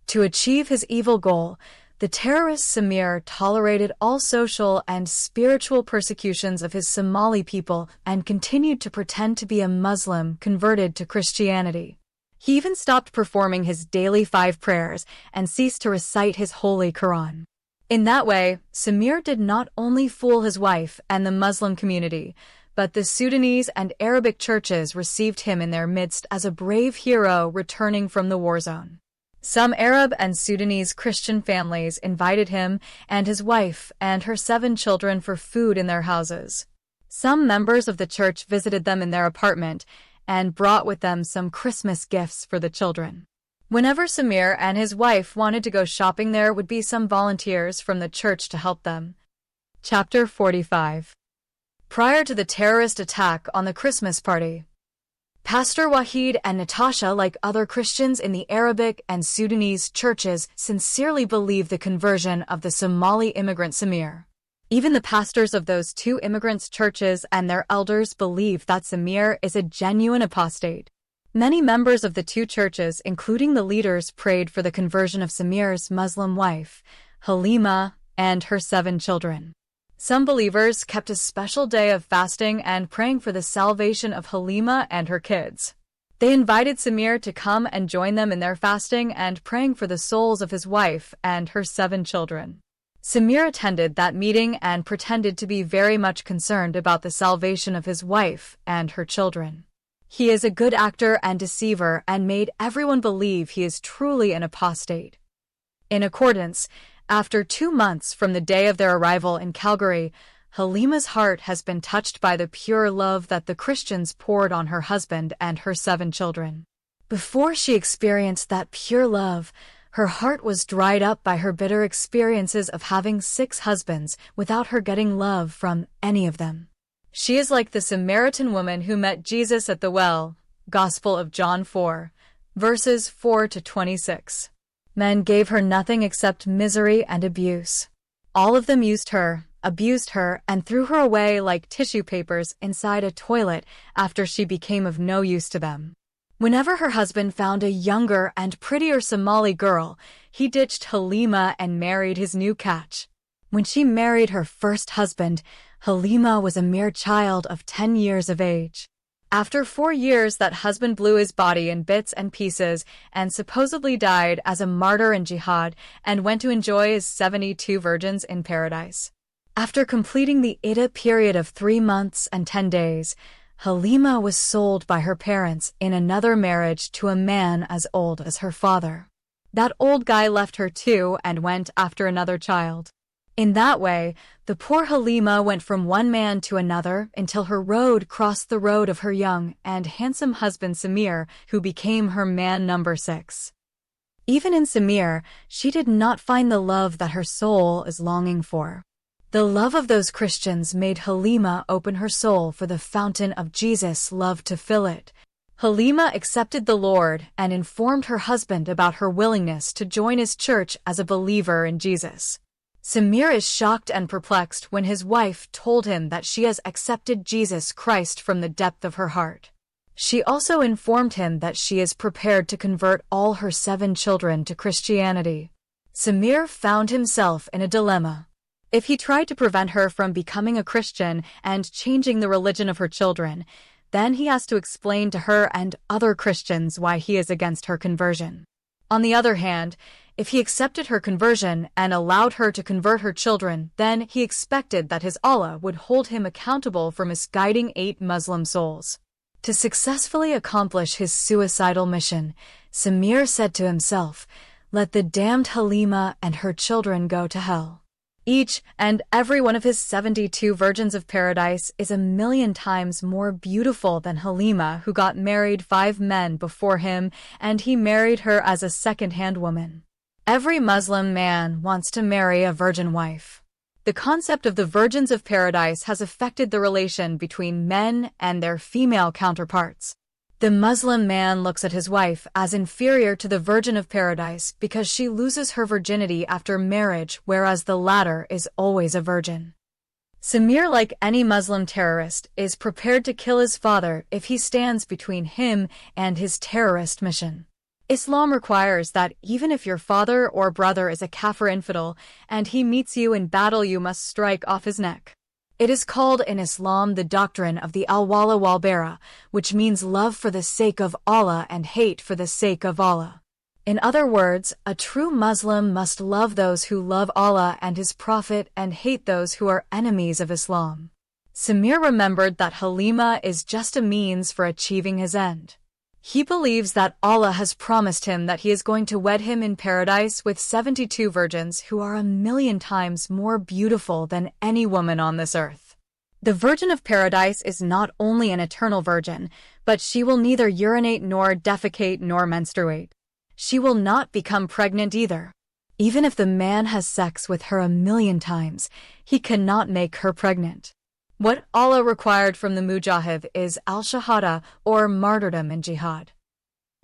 To achieve his evil goal, the terrorist Samir tolerated all social and spiritual persecutions of his Somali people and continued to pretend to be a Muslim converted to Christianity. He even stopped performing his daily 5 prayers and ceased to recite his holy Quran. In that way, Samir did not only fool his wife and the Muslim community, but the Sudanese and Arabic churches received him in their midst as a brave hero returning from the war zone. Some Arab and Sudanese Christian families invited him and his wife and her 7 children for food in their houses. Some members of the church visited them in their apartment and brought with them some Christmas gifts for the children. Whenever Samir and his wife wanted to go shopping, there would be some volunteers from the church to help them. Chapter 45. Prior to the terrorist attack on the Christmas party, Pastor Wahid and Natasha, like other Christians in the Arabic and Sudanese churches, sincerely believed the conversion of the Somali immigrant Samir. Even the pastors of those 2 immigrants' churches and their elders believe that Samir is a genuine apostate. Many members of the 2 churches, including the leaders, prayed for the conversion of Samir's Muslim wife, Halima, and her 7 children. Some believers kept a special day of fasting and praying for the salvation of Halima and her kids. They invited Samir to come and join them in their fasting and praying for the souls of his wife and her 7 children. Samir attended that meeting and pretended to be very much concerned about the salvation of his wife and her children. He is a good actor and deceiver and made everyone believe he is truly an apostate. In accordance, after 2 months from the day of their arrival in Calgary, Halima's heart has been touched by the pure love that the Christians poured on her husband and her 7 children. Before she experienced that pure love, her heart was dried up by her bitter experiences of having 6 husbands without her getting love from any of them. She is like the Samaritan woman who met Jesus at the well, Gospel of John 4, verses 4 to 26. Men gave her nothing except misery and abuse. All of them used her, abused her, and threw her away like tissue papers inside a toilet after she became of no use to them. Whenever her husband found a younger and prettier Somali girl, he ditched Halima and married his new catch. When she married her first husband, Halima was a mere child of 10 years of age. After 4 years, that husband blew his body in bits and pieces and supposedly died as a martyr in jihad and went to enjoy his 72 virgins in paradise. After completing the Iddah period of 3 months and 10 days, Halima was sold by her parents in another marriage to a man as old as her father. That old guy left her too and went after another child. In that way, the poor Halima went from one man to another until her road crossed the road of her young and handsome husband Samir, who became her man number 6. Even in Samir, she did not find the love that her soul is longing for. The love of those Christians made Halima open her soul for the fountain of Jesus' love to fill it. Halima accepted the Lord and informed her husband about her willingness to join his church as a believer in Jesus. Samir is shocked and perplexed when his wife told him that she has accepted Jesus Christ from the depth of her heart. She also informed him that she is prepared to convert all her 7 children to Christianity. Samir found himself in a dilemma. If he tried to prevent her from becoming a Christian and changing the religion of her children, then he has to explain to her and other Christians why he is against her conversion. On the other hand, if he accepted her conversion and allowed her to convert her children, then he expected that his Allah would hold him accountable for misguiding 8 Muslim souls. To successfully accomplish his suicidal mission, Samir said to himself, "Let the damned Halima and her children go to hell." Each and every one of his 72 virgins of paradise is 1,000,000 times more beautiful than Halima, who got married 5 men before him, and he married her as a second-hand woman. Every Muslim man wants to marry a virgin wife. The concept of the virgins of paradise has affected the relation between men and their female counterparts. The Muslim man looks at his wife as inferior to the Virgin of Paradise because she loses her virginity after marriage, whereas the latter is always a virgin. Samir, like any Muslim terrorist, is prepared to kill his father if he stands between him and his terrorist mission. Islam requires that even if your father or brother is a kafir infidel and he meets you in battle, you must strike off his neck. It is called in Islam the doctrine of the al-wala wal-bara, which means love for the sake of Allah and hate for the sake of Allah. In other words, a true Muslim must love those who love Allah and His Prophet and hate those who are enemies of Islam. Samir remembered that Halima is just a means for achieving his end. He believes that Allah has promised him that he is going to wed him in paradise with 72 virgins who are 1,000,000 times more beautiful than any woman on this earth. The Virgin of Paradise is not only an eternal virgin, but she will neither urinate nor defecate nor menstruate. She will not become pregnant either. Even if the man has sex with her 1,000,000 times, he cannot make her pregnant. What Allah required from the mujahid is al-shahada, or martyrdom in jihad.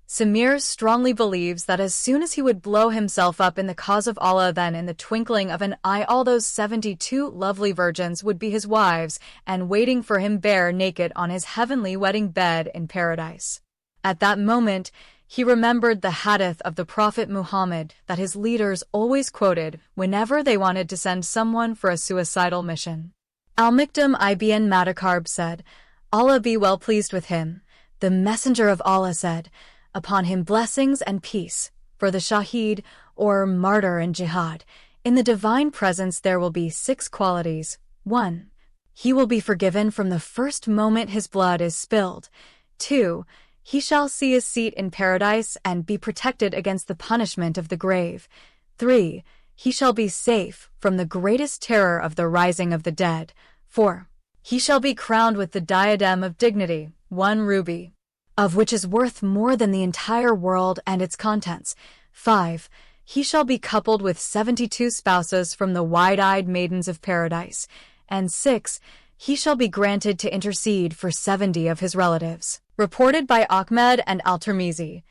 Samir strongly believes that as soon as he would blow himself up in the cause of Allah, then in the twinkling of an eye all those 72 lovely virgins would be his wives and waiting for him bare naked on his heavenly wedding bed in paradise. At that moment, he remembered the hadith of the Prophet Muhammad that his leaders always quoted whenever they wanted to send someone for a suicidal mission. Al-Mikdam ibn Matakarb said, Allah be well pleased with him. The Messenger of Allah said, upon him blessings and peace. For the Shahid, or martyr in jihad, in the divine presence there will be 6 qualities. 1. He will be forgiven from the first moment his blood is spilled. 2. He shall see his seat in paradise and be protected against the punishment of the grave. 3. He shall be safe from the greatest terror of the rising of the dead. 4. He shall be crowned with the diadem of dignity, 1 ruby, of which is worth more than the entire world and its contents. 5. He shall be coupled with 72 spouses from the wide-eyed maidens of paradise. And 6. He shall be granted to intercede for 70 of his relatives. Reported by Ahmed and Al-Tirmizi.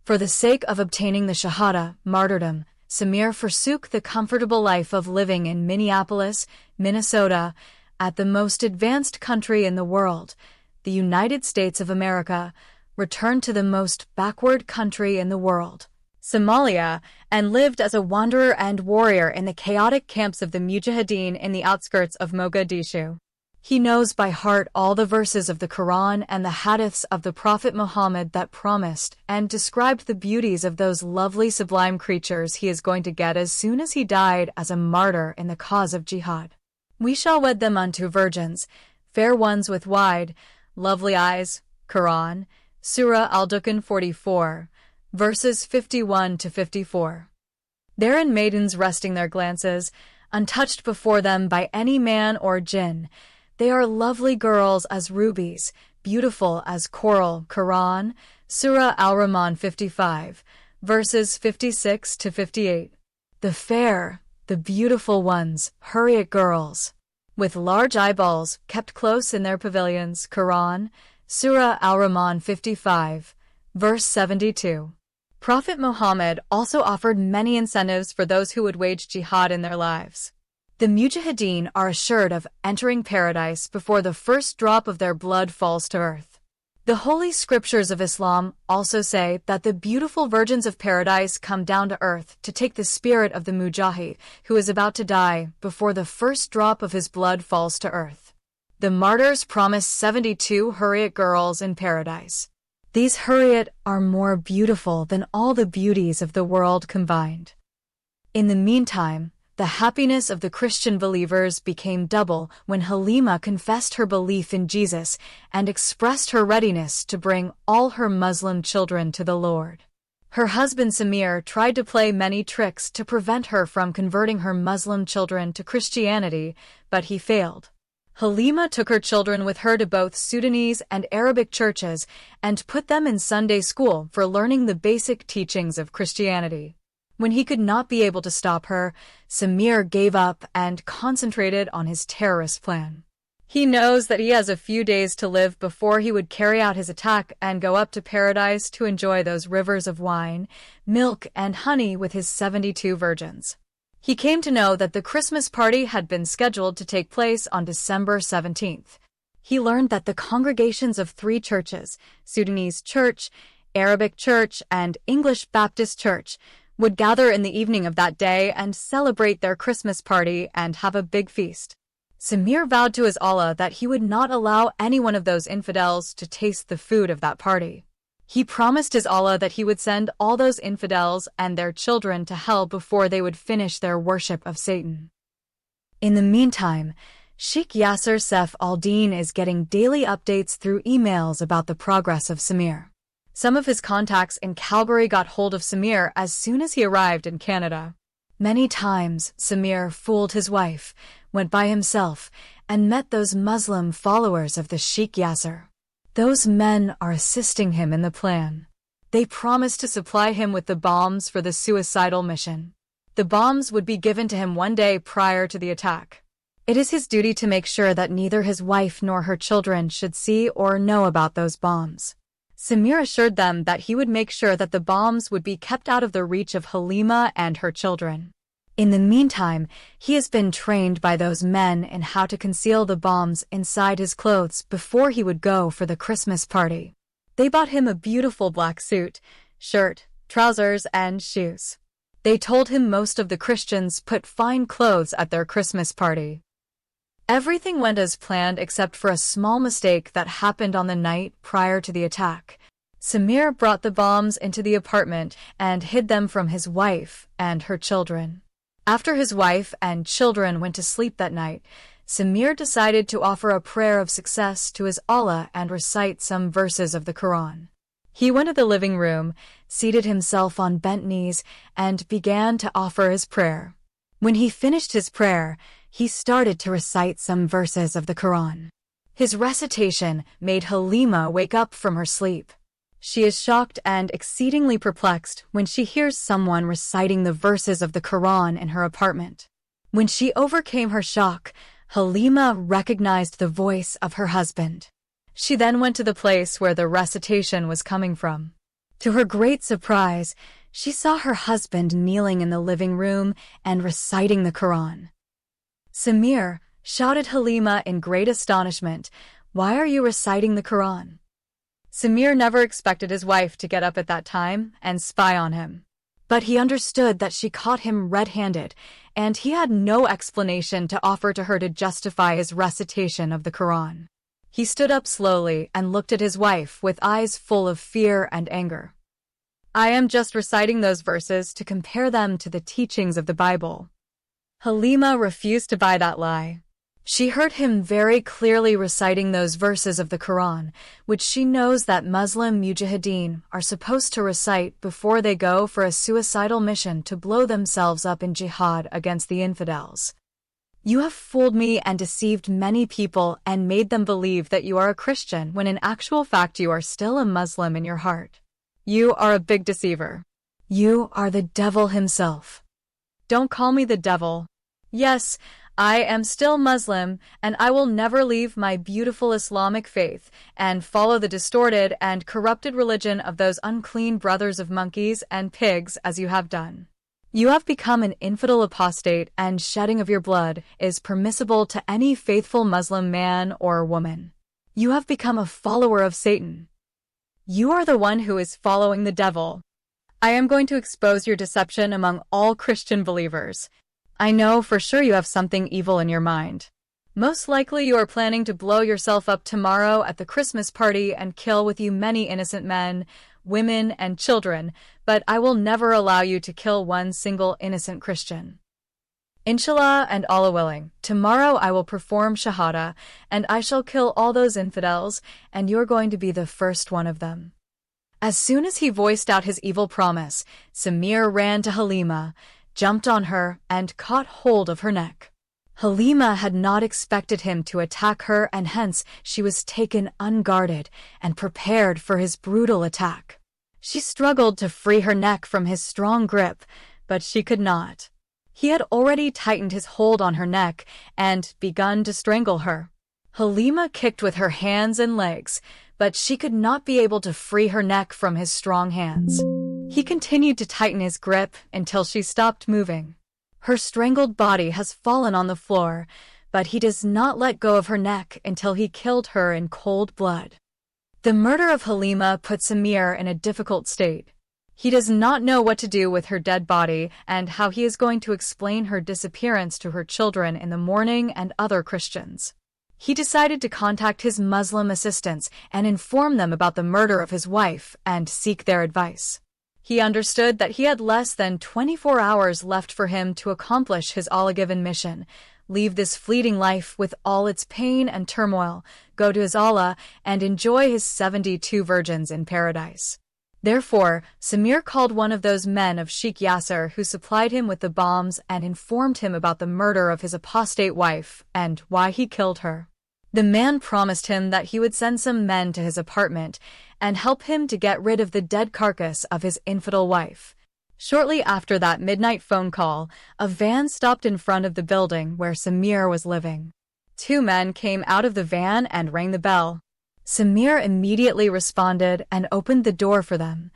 For the sake of obtaining the shahada, martyrdom, Samir forsook the comfortable life of living in Minneapolis, Minnesota, at the most advanced country in the world, the United States of America, returned to the most backward country in the world, Somalia, and lived as a wanderer and warrior in the chaotic camps of the Mujahideen in the outskirts of Mogadishu. He knows by heart all the verses of the Quran and the hadiths of the Prophet Muhammad that promised and described the beauties of those lovely sublime creatures he is going to get as soon as he died as a martyr in the cause of jihad. We shall wed them unto virgins, fair ones with wide, lovely eyes. Quran, Surah Al-Dukhan 44, verses 51 to 54. Therein maidens resting their glances, untouched before them by any man or jinn. They are lovely girls as rubies, beautiful as coral. Quran, Surah Al-Rahman 55, verses 56 to 58. The fair, the beautiful ones, Hurriyat girls, with large eyeballs, kept close in their pavilions. Quran, Surah Al-Rahman 55, verse 72. Prophet Muhammad also offered many incentives for those who would wage jihad in their lives. The Mujahideen are assured of entering paradise before the first drop of their blood falls to earth. The holy scriptures of Islam also say that the beautiful virgins of paradise come down to earth to take the spirit of the mujahid who is about to die before the first drop of his blood falls to earth. The martyrs promise 72 Hurriyat girls in paradise. These Hurriyat are more beautiful than all the beauties of the world combined. In the meantime, the happiness of the Christian believers became double when Halima confessed her belief in Jesus and expressed her readiness to bring all her Muslim children to the Lord. Her husband Samir tried to play many tricks to prevent her from converting her Muslim children to Christianity, but he failed. Halima took her children with her to both Sudanese and Arabic churches and put them in Sunday school for learning the basic teachings of Christianity. When he could not be able to stop her, Samir gave up and concentrated on his terrorist plan. He knows that he has a few days to live before he would carry out his attack and go up to paradise to enjoy those rivers of wine, milk, and honey with his 72 virgins. He came to know that the Christmas party had been scheduled to take place on December 17th. He learned that the congregations of 3 churches, Sudanese Church, Arabic Church, and English Baptist Church, would gather in the evening of that day and celebrate their Christmas party and have a big feast. Samir vowed to his Allah that he would not allow any one of those infidels to taste the food of that party. He promised his Allah that he would send all those infidels and their children to hell before they would finish their worship of Satan. In the meantime, Sheikh Yasser Saif al-Din is getting daily updates through emails about the progress of Samir. Some of his contacts in Calgary got hold of Samir as soon as he arrived in Canada. Many times, Samir fooled his wife, went by himself, and met those Muslim followers of the Sheikh Yasser. Those men are assisting him in the plan. They promised to supply him with the bombs for the suicidal mission. The bombs would be given to him one day prior to the attack. It is his duty to make sure that neither his wife nor her children should see or know about those bombs. Samir assured them that he would make sure that the bombs would be kept out of the reach of Halima and her children. In the meantime, he has been trained by those men in how to conceal the bombs inside his clothes before he would go for the Christmas party. They bought him a beautiful black suit, shirt, trousers, and shoes. They told him most of the Christians put fine clothes at their Christmas party. Everything went as planned except for a small mistake that happened on the night prior to the attack. Samir brought the bombs into the apartment and hid them from his wife and her children. After his wife and children went to sleep that night, Samir decided to offer a prayer of success to his Allah and recite some verses of the Quran. He went to the living room, seated himself on bent knees, and began to offer his prayer. When he finished his prayer, he started to recite some verses of the Quran. His recitation made Halima wake up from her sleep. She is shocked and exceedingly perplexed when she hears someone reciting the verses of the Quran in her apartment. When she overcame her shock, Halima recognized the voice of her husband. She then went to the place where the recitation was coming from. To her great surprise, she saw her husband kneeling in the living room and reciting the Quran. "Samir," shouted Halima in great astonishment, "why are you reciting the Quran?" Samir never expected his wife to get up at that time and spy on him. But he understood that she caught him red-handed, and he had no explanation to offer to her to justify his recitation of the Quran. He stood up slowly and looked at his wife with eyes full of fear and anger. "I am just reciting those verses to compare them to the teachings of the Bible." Halima refused to buy that lie. She heard him very clearly reciting those verses of the Quran, which she knows that Muslim mujahideen are supposed to recite before they go for a suicidal mission to blow themselves up in jihad against the infidels. "You have fooled me and deceived many people and made them believe that you are a Christian when in actual fact you are still a Muslim in your heart. You are a big deceiver. You are the devil himself." "Don't call me the devil. Yes, I am still Muslim, and I will never leave my beautiful Islamic faith and follow the distorted and corrupted religion of those unclean brothers of monkeys and pigs as you have done. You have become an infidel apostate, and shedding of your blood is permissible to any faithful Muslim man or woman. You have become a follower of Satan. You are the one who is following the devil. I am going to expose your deception among all Christian believers. I know for sure you have something evil in your mind. Most likely you are planning to blow yourself up tomorrow at the Christmas party and kill with you many innocent men, women, and children, but I will never allow you to kill one single innocent Christian. Inshallah and Allah willing, tomorrow I will perform Shahada, and I shall kill all those infidels, and you're going to be the first one of them." As soon as he voiced out his evil promise, Samir ran to Halima, jumped on her, and caught hold of her neck. Halima had not expected him to attack her, and hence she was taken unguarded and prepared for his brutal attack. She struggled to free her neck from his strong grip, but she could not. He had already tightened his hold on her neck and begun to strangle her. Halima kicked with her hands and legs, but she could not be able to free her neck from his strong hands. He continued to tighten his grip until she stopped moving. Her strangled body has fallen on the floor, but he does not let go of her neck until he killed her in cold blood. The murder of Halima put Samir in a difficult state. He does not know what to do with her dead body and how he is going to explain her disappearance to her children in the morning and other Christians. He decided to contact his Muslim assistants and inform them about the murder of his wife and seek their advice. He understood that he had less than 24 hours left for him to accomplish his Allah-given mission, leave this fleeting life with all its pain and turmoil, go to his Allah, and enjoy his 72 virgins in paradise. Therefore, Samir called one of those men of Sheikh Yasser who supplied him with the bombs and informed him about the murder of his apostate wife and why he killed her. The man promised him that he would send some men to his apartment and help him to get rid of the dead carcass of his infidel wife. Shortly after that midnight phone call, a van stopped in front of the building where Samir was living. 2 men came out of the van and rang the bell. Samir immediately responded and opened the door for them.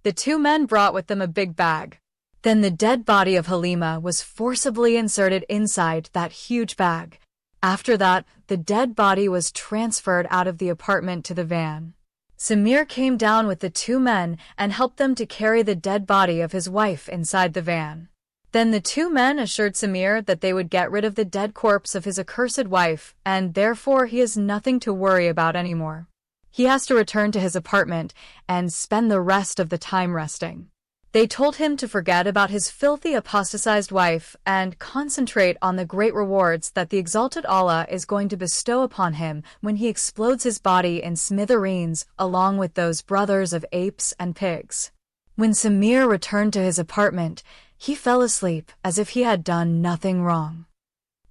The 2 men brought with them a big bag. Then the dead body of Halima was forcibly inserted inside that huge bag. After that, the dead body was transferred out of the apartment to the van. Samir came down with the 2 men and helped them to carry the dead body of his wife inside the van. Then the 2 men assured Samir that they would get rid of the dead corpse of his accursed wife, and therefore he has nothing to worry about anymore. He has to return to his apartment and spend the rest of the time resting. They told him to forget about his filthy apostatized wife and concentrate on the great rewards that the exalted Allah is going to bestow upon him when he explodes his body in smithereens along with those brothers of apes and pigs. When Samir returned to his apartment, he fell asleep as if he had done nothing wrong.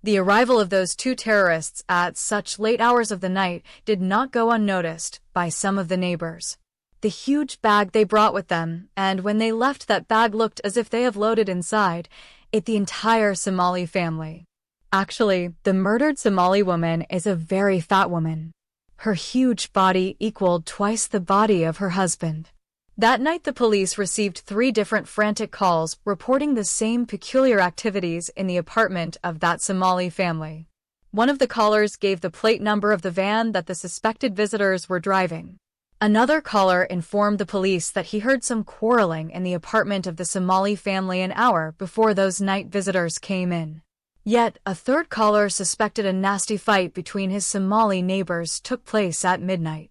The arrival of those 2 terrorists at such late hours of the night did not go unnoticed by some of the neighbors. The huge bag they brought with them, and when they left that bag looked as if they have loaded inside it the entire Somali family. Actually, the murdered Somali woman is a very fat woman. Her huge body equaled twice the body of her husband. That night the police received 3 different frantic calls reporting the same peculiar activities in the apartment of that Somali family. One of the callers gave the plate number of the van that the suspected visitors were driving. Another caller informed the police that he heard some quarreling in the apartment of the Somali family an hour before those night visitors came in. Yet, a third caller suspected a nasty fight between his Somali neighbors took place at midnight.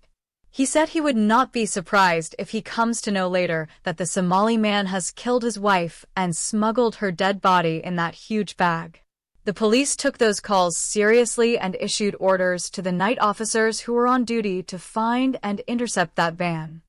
He said he would not be surprised if he comes to know later that the Somali man has killed his wife and smuggled her dead body in that huge bag. The police took those calls seriously and issued orders to the night officers who were on duty to find and intercept that van.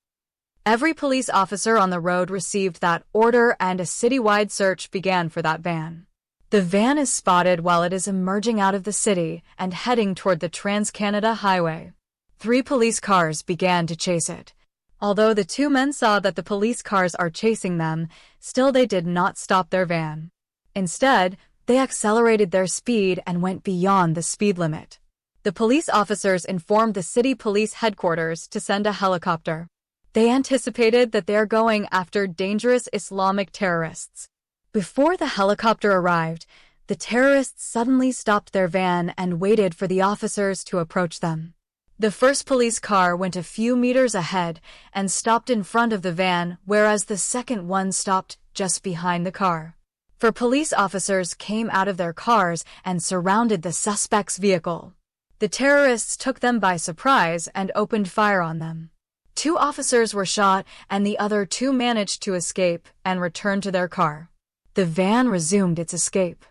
Every police officer on the road received that order and a citywide search began for that van. The van is spotted while it is emerging out of the city and heading toward the Trans-Canada Highway. 3 police cars began to chase it. Although the 2 men saw that the police cars are chasing them, still they did not stop their van. Instead, they accelerated their speed and went beyond the speed limit. The police officers informed the city police headquarters to send a helicopter. They anticipated that they are going after dangerous Islamic terrorists. Before the helicopter arrived, the terrorists suddenly stopped their van and waited for the officers to approach them. The first police car went a few meters ahead and stopped in front of the van, whereas the second one stopped just behind the car. 4 police officers came out of their cars and surrounded the suspect's vehicle. The terrorists took them by surprise and opened fire on them. 2 officers were shot and the other 2 managed to escape and return to their car. The van resumed its escape.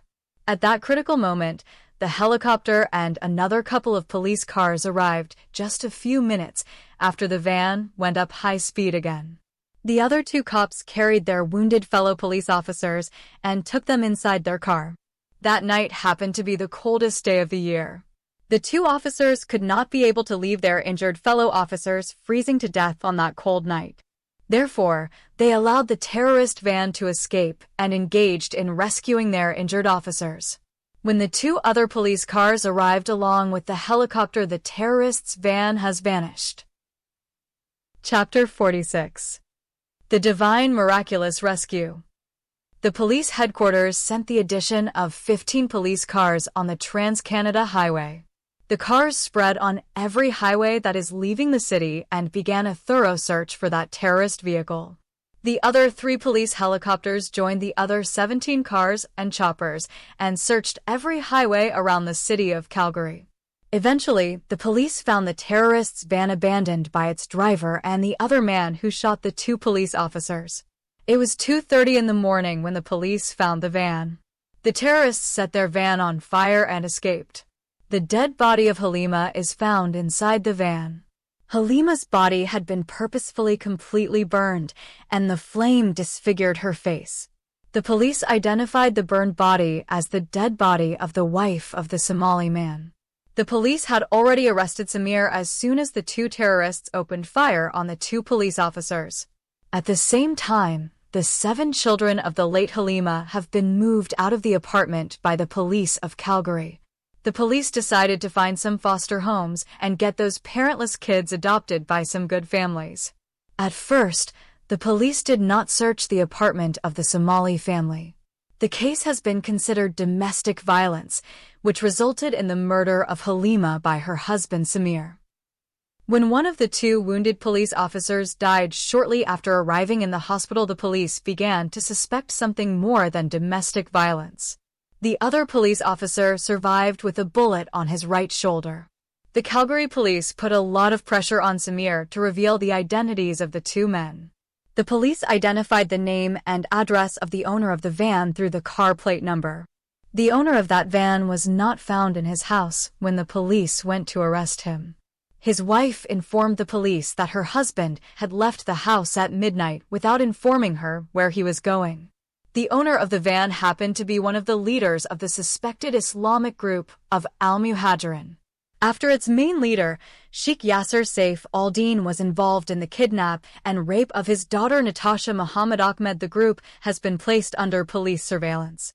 At that critical moment, the helicopter and another couple of police cars arrived just a few minutes after the van went up high speed again. The other 2 cops carried their wounded fellow police officers and took them inside their car. That night happened to be the coldest day of the year. The 2 officers could not be able to leave their injured fellow officers freezing to death on that cold night. Therefore, they allowed the terrorist van to escape and engaged in rescuing their injured officers. When the two other police cars arrived along with the helicopter, the terrorists' van has vanished. Chapter 46. The Divine Miraculous Rescue. The police headquarters sent the addition of 15 police cars on the Trans-Canada Highway. The cars spread on every highway that is leaving the city and began a thorough search for that terrorist vehicle. The other 3 police helicopters joined the other 17 cars and choppers and searched every highway around the city of Calgary. Eventually, the police found the terrorists' van abandoned by its driver and the other man who shot the 2 police officers. It was 2:30 in the morning when the police found the van. The terrorists set their van on fire and escaped. The dead body of Halima is found inside the van. Halima's body had been purposefully completely burned, and the flame disfigured her face. The police identified the burned body as the dead body of the wife of the Somali man. The police had already arrested Samir as soon as the 2 terrorists opened fire on the 2 police officers. At the same time, the 7 children of the late Halima have been moved out of the apartment by the police of Calgary. The police decided to find some foster homes and get those parentless kids adopted by some good families. At first, the police did not search the apartment of the Somali family. The case has been considered domestic violence, which resulted in the murder of Halima by her husband Samir. When one of the 2 wounded police officers died shortly after arriving in the hospital, the police began to suspect something more than domestic violence. The other police officer survived with a bullet on his right shoulder. The Calgary police put a lot of pressure on Samir to reveal the identities of the 2 men. The police identified the name and address of the owner of the van through the car plate number. The owner of that van was not found in his house when the police went to arrest him. His wife informed the police that her husband had left the house at midnight without informing her where he was going. The owner of the van happened to be one of the leaders of the suspected Islamic group of Al-Muhajirin. After its main leader, Sheikh Yasser Saif al-Din was involved in the kidnap and rape of his daughter Natasha Muhammad Ahmed, the group has been placed under police surveillance.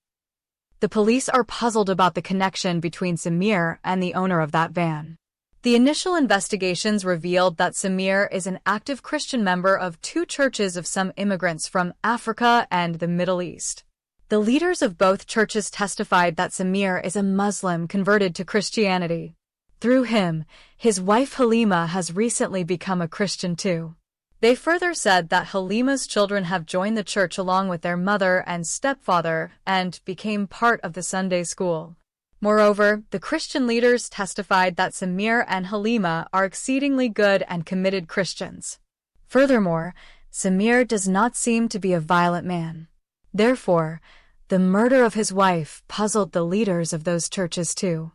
The police are puzzled about the connection between Samir and the owner of that van. The initial investigations revealed that Samir is an active Christian member of 2 churches of some immigrants from Africa and the Middle East. The leaders of both churches testified that Samir is a Muslim converted to Christianity. Through him, his wife Halima has recently become a Christian too. They further said that Halima's children have joined the church along with their mother and stepfather and became part of the Sunday school. Moreover, the Christian leaders testified that Samir and Halima are exceedingly good and committed Christians. Furthermore, Samir does not seem to be a violent man. Therefore, the murder of his wife puzzled the leaders of those churches too.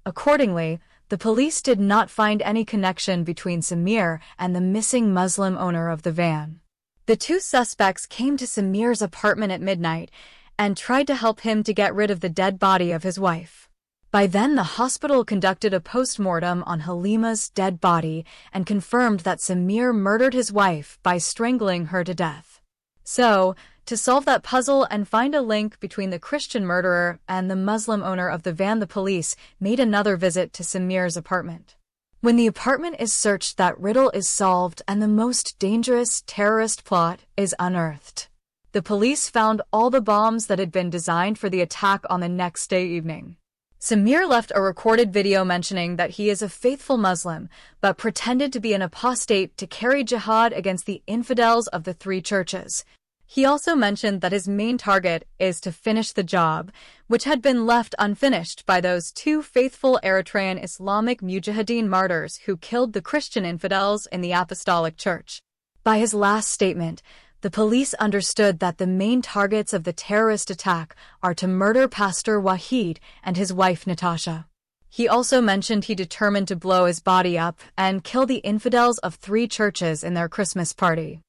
Accordingly, the police did not find any connection between Samir and the missing Muslim owner of the van. The 2 suspects came to Samir's apartment at midnight and tried to help him to get rid of the dead body of his wife. By then, the hospital conducted a post-mortem on Halima's dead body and confirmed that Samir murdered his wife by strangling her to death. So, to solve that puzzle and find a link between the Christian murderer and the Muslim owner of the van, the police made another visit to Samir's apartment. When the apartment is searched, that riddle is solved and the most dangerous terrorist plot is unearthed. The police found all the bombs that had been designed for the attack on the next day evening. Samir left a recorded video mentioning that he is a faithful Muslim, but pretended to be an apostate to carry jihad against the infidels of the 3 churches. He also mentioned that his main target is to finish the job, which had been left unfinished by those 2 faithful Eritrean Islamic Mujahideen martyrs who killed the Christian infidels in the Apostolic Church. By his last statement, the police understood that the main targets of the terrorist attack are to murder Pastor Wahid and his wife Natasha. He also mentioned he determined to blow his body up and kill the infidels of 3 churches in their Christmas party.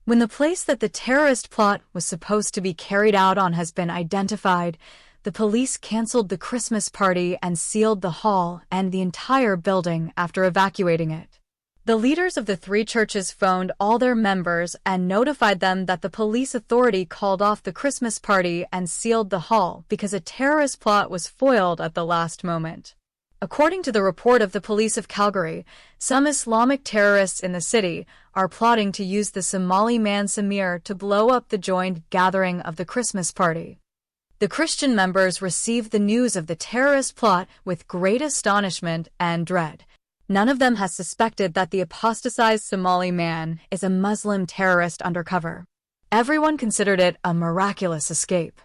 When the place that the terrorist plot was supposed to be carried out on has been identified, the police canceled the Christmas party and sealed the hall and the entire building after evacuating it. The leaders of the three churches phoned all their members and notified them that the police authority called off the Christmas party and sealed the hall because a terrorist plot was foiled at the last moment. According to the report of the police of Calgary, some Islamic terrorists in the city are plotting to use the Somali man Samir to blow up the joined gathering of the Christmas party. The Christian members received the news of the terrorist plot with great astonishment and dread. None of them has suspected that the apostatized Somali man is a Muslim terrorist undercover. Everyone considered it a miraculous escape.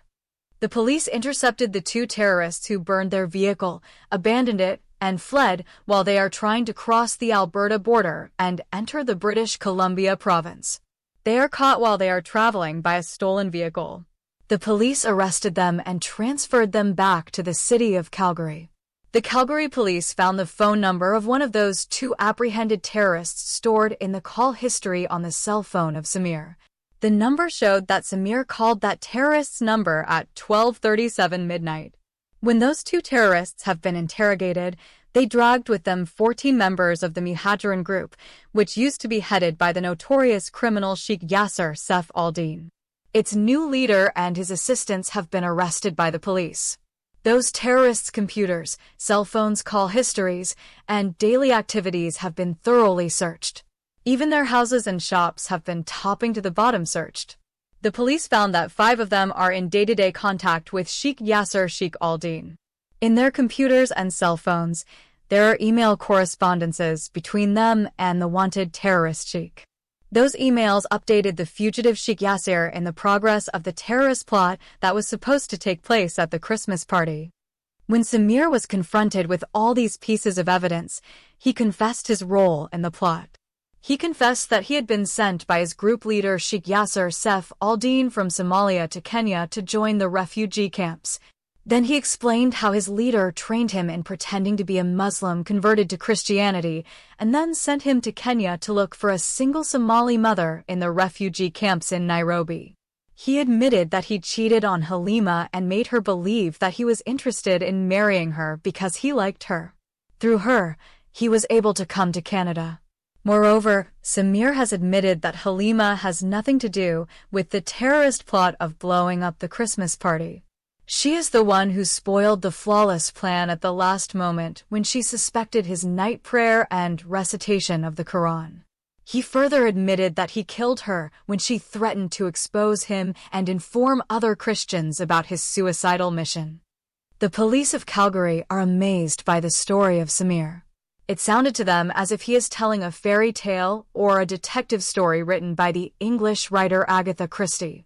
The police intercepted the two terrorists who burned their vehicle, abandoned it, and fled while they are trying to cross the Alberta border and enter the British Columbia province. They are caught while they are traveling by a stolen vehicle. The police arrested them and transferred them back to the city of Calgary. The Calgary police found the phone number of one of those two apprehended terrorists stored in the call history on the cell phone of Samir. The number showed that Samir called that terrorist's number at 12:37 midnight. When those two terrorists have been interrogated, they dragged with them 14 members of the Muhajirin group, which used to be headed by the notorious criminal Sheikh Yasser Saif al-Din. Its new leader and his assistants have been arrested by the police. Those terrorists' computers, cell phones, call histories, and daily activities have been thoroughly searched. Even their houses and shops have been topping to the bottom searched. The police found that 5 of them are in day-to-day contact with Sheikh Yasser Sheikh al-Din. In their computers and cell phones, there are email correspondences between them and the wanted terrorist Sheikh. Those emails updated the fugitive Sheikh Yasser in the progress of the terrorist plot that was supposed to take place at the Christmas party. When Samir was confronted with all these pieces of evidence, he confessed his role in the plot. He confessed that he had been sent by his group leader Sheikh Yasser Saif al-Din from Somalia to Kenya to join the refugee camps. Then he explained how his leader trained him in pretending to be a Muslim converted to Christianity, and then sent him to Kenya to look for a single Somali mother in the refugee camps in Nairobi. He admitted that he cheated on Halima and made her believe that he was interested in marrying her because he liked her. Through her, he was able to come to Canada. Moreover, Samir has admitted that Halima has nothing to do with the terrorist plot of blowing up the Christmas party. She is the one who spoiled the flawless plan at the last moment when she suspected his night prayer and recitation of the Quran. He further admitted that he killed her when she threatened to expose him and inform other Christians about his suicidal mission. The police of Calgary are amazed by the story of Samir. It sounded to them as if he is telling a fairy tale or a detective story written by the English writer Agatha Christie.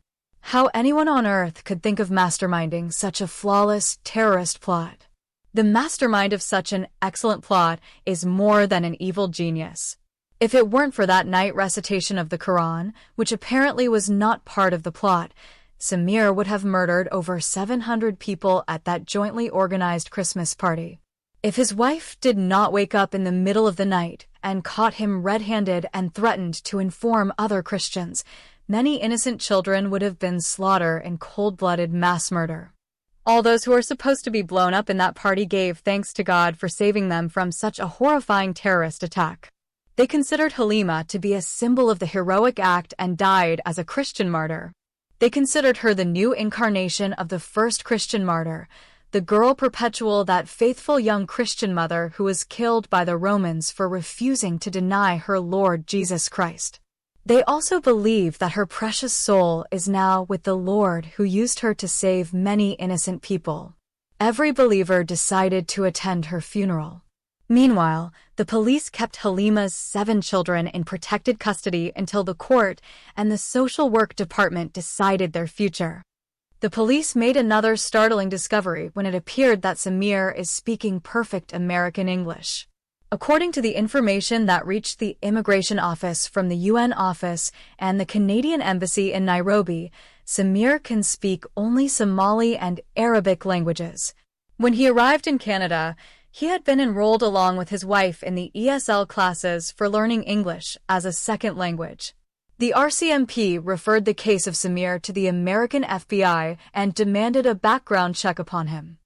How anyone on earth could think of masterminding such a flawless terrorist plot? The mastermind of such an excellent plot is more than an evil genius. If it weren't for that night recitation of the Quran, which apparently was not part of the plot, Samir would have murdered over 700 people at that jointly organized Christmas party. If his wife did not wake up in the middle of the night and caught him red-handed and threatened to inform other Christians, many innocent children would have been slaughtered in cold-blooded mass murder. All those who are supposed to be blown up in that party gave thanks to God for saving them from such a horrifying terrorist attack. They considered Halima to be a symbol of the heroic act and died as a Christian martyr. They considered her the new incarnation of the first Christian martyr, the girl perpetual, that faithful young Christian mother who was killed by the Romans for refusing to deny her Lord Jesus Christ. They also believe that her precious soul is now with the Lord who used her to save many innocent people. Every believer decided to attend her funeral. Meanwhile, the police kept Halima's 7 children in protected custody until the court and the social work department decided their future. The police made another startling discovery when it appeared that Samir is speaking perfect American English. According to the information that reached the immigration office from the UN office and the Canadian embassy in Nairobi, Samir can speak only Somali and Arabic languages. When he arrived in Canada, he had been enrolled along with his wife in the ESL classes for learning English as a second language. The RCMP referred the case of Samir to the American FBI and demanded a background check upon him.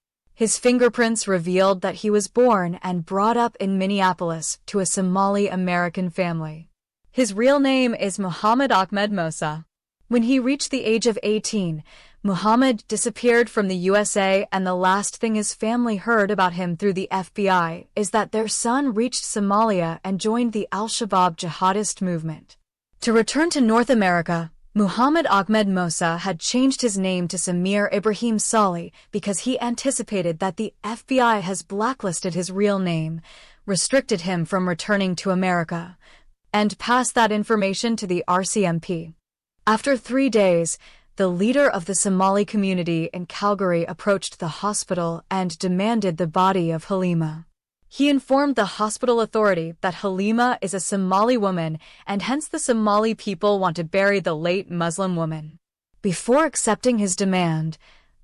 His fingerprints revealed that he was born and brought up in Minneapolis to a Somali-American family. His real name is Muhammad Ahmed Mosa. When he reached the age of 18, Muhammad disappeared from the USA, and the last thing his family heard about him through the FBI is that their son reached Somalia and joined the Al-Shabaab jihadist movement. To return to North America, Muhammad Ahmed Mosa had changed his name to Samir Ibrahim Saleh because he anticipated that the FBI has blacklisted his real name, restricted him from returning to America, and passed that information to the RCMP. After 3 days, the leader of the Somali community in Calgary approached the hospital and demanded the body of Halima. He informed the hospital authority that Halima is a Somali woman and hence the Somali people want to bury the late Muslim woman. Before accepting his demand,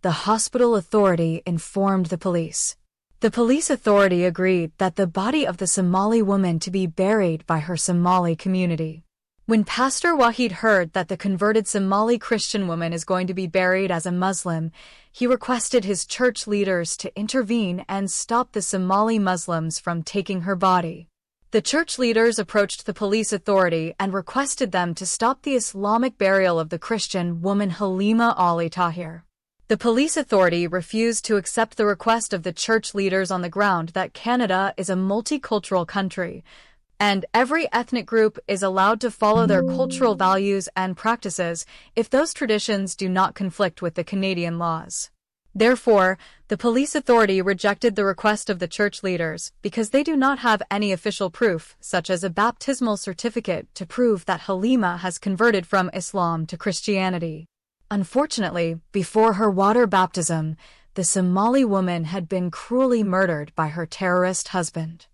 the hospital authority informed the police. The police authority agreed that the body of the Somali woman to be buried by her Somali community. When Pastor Wahid heard that the converted Somali Christian woman is going to be buried as a Muslim, he requested his church leaders to intervene and stop the Somali Muslims from taking her body. The church leaders approached the police authority and requested them to stop the Islamic burial of the Christian woman Halima Ali Tahir. The police authority refused to accept the request of the church leaders on the ground that Canada is a multicultural country, and every ethnic group is allowed to follow their cultural values and practices if those traditions do not conflict with the Canadian laws. Therefore, the police authority rejected the request of the church leaders because they do not have any official proof, such as a baptismal certificate, to prove that Halima has converted from Islam to Christianity. Unfortunately, before her water baptism, the Somali woman had been cruelly murdered by her terrorist husband.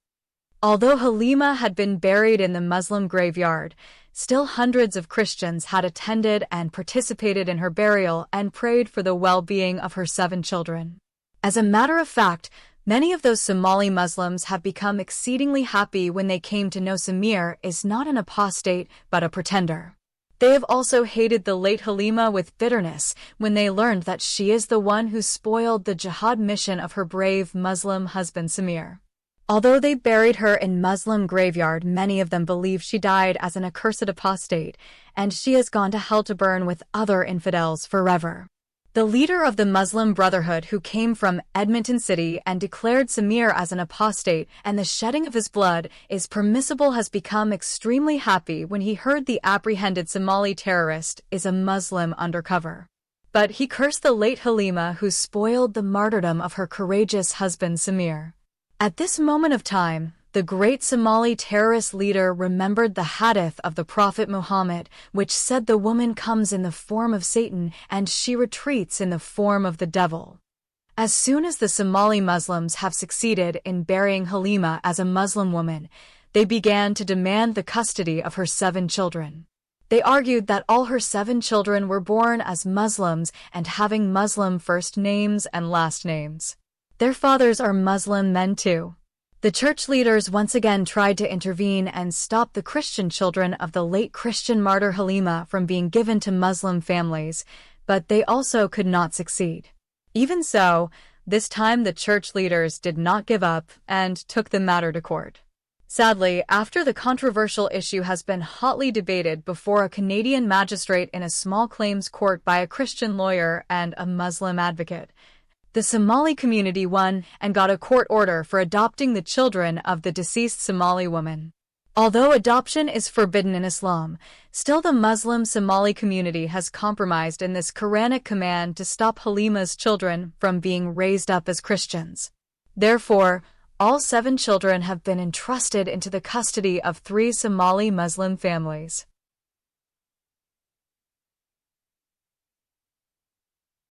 Although Halima had been buried in the Muslim graveyard, still hundreds of Christians had attended and participated in her burial and prayed for the well-being of her 7 children. As a matter of fact, many of those Somali Muslims have become exceedingly happy when they came to know Samir is not an apostate but a pretender. They have also hated the late Halima with bitterness when they learned that she is the one who spoiled the jihad mission of her brave Muslim husband Samir. Although they buried her in Muslim graveyard, many of them believe she died as an accursed apostate, and she has gone to hell to burn with other infidels forever. The leader of the Muslim Brotherhood, who came from Edmonton City and declared Samir as an apostate and the shedding of his blood is permissible, has become extremely happy when he heard the apprehended Somali terrorist is a Muslim undercover. But he cursed the late Halima, who spoiled the martyrdom of her courageous husband Samir. At this moment of time, the great Somali terrorist leader remembered the hadith of the Prophet Muhammad, which said the woman comes in the form of Satan and she retreats in the form of the devil. As soon as the Somali Muslims have succeeded in burying Halima as a Muslim woman, they began to demand the custody of her 7 children. They argued that all her 7 children were born as Muslims and having Muslim first names and last names. Their fathers are Muslim men too. The church leaders once again tried to intervene and stop the Christian children of the late Christian martyr Halima from being given to Muslim families, but they also could not succeed. Even so, this time the church leaders did not give up and took the matter to court. Sadly, after the controversial issue has been hotly debated before a Canadian magistrate in a small claims court by a Christian lawyer and a Muslim advocate, the Somali community won and got a court order for adopting the children of the deceased Somali woman. Although adoption is forbidden in Islam, still the Muslim Somali community has compromised in this Quranic command to stop Halima's children from being raised up as Christians. Therefore, all 7 children have been entrusted into the custody of 3 Somali Muslim families.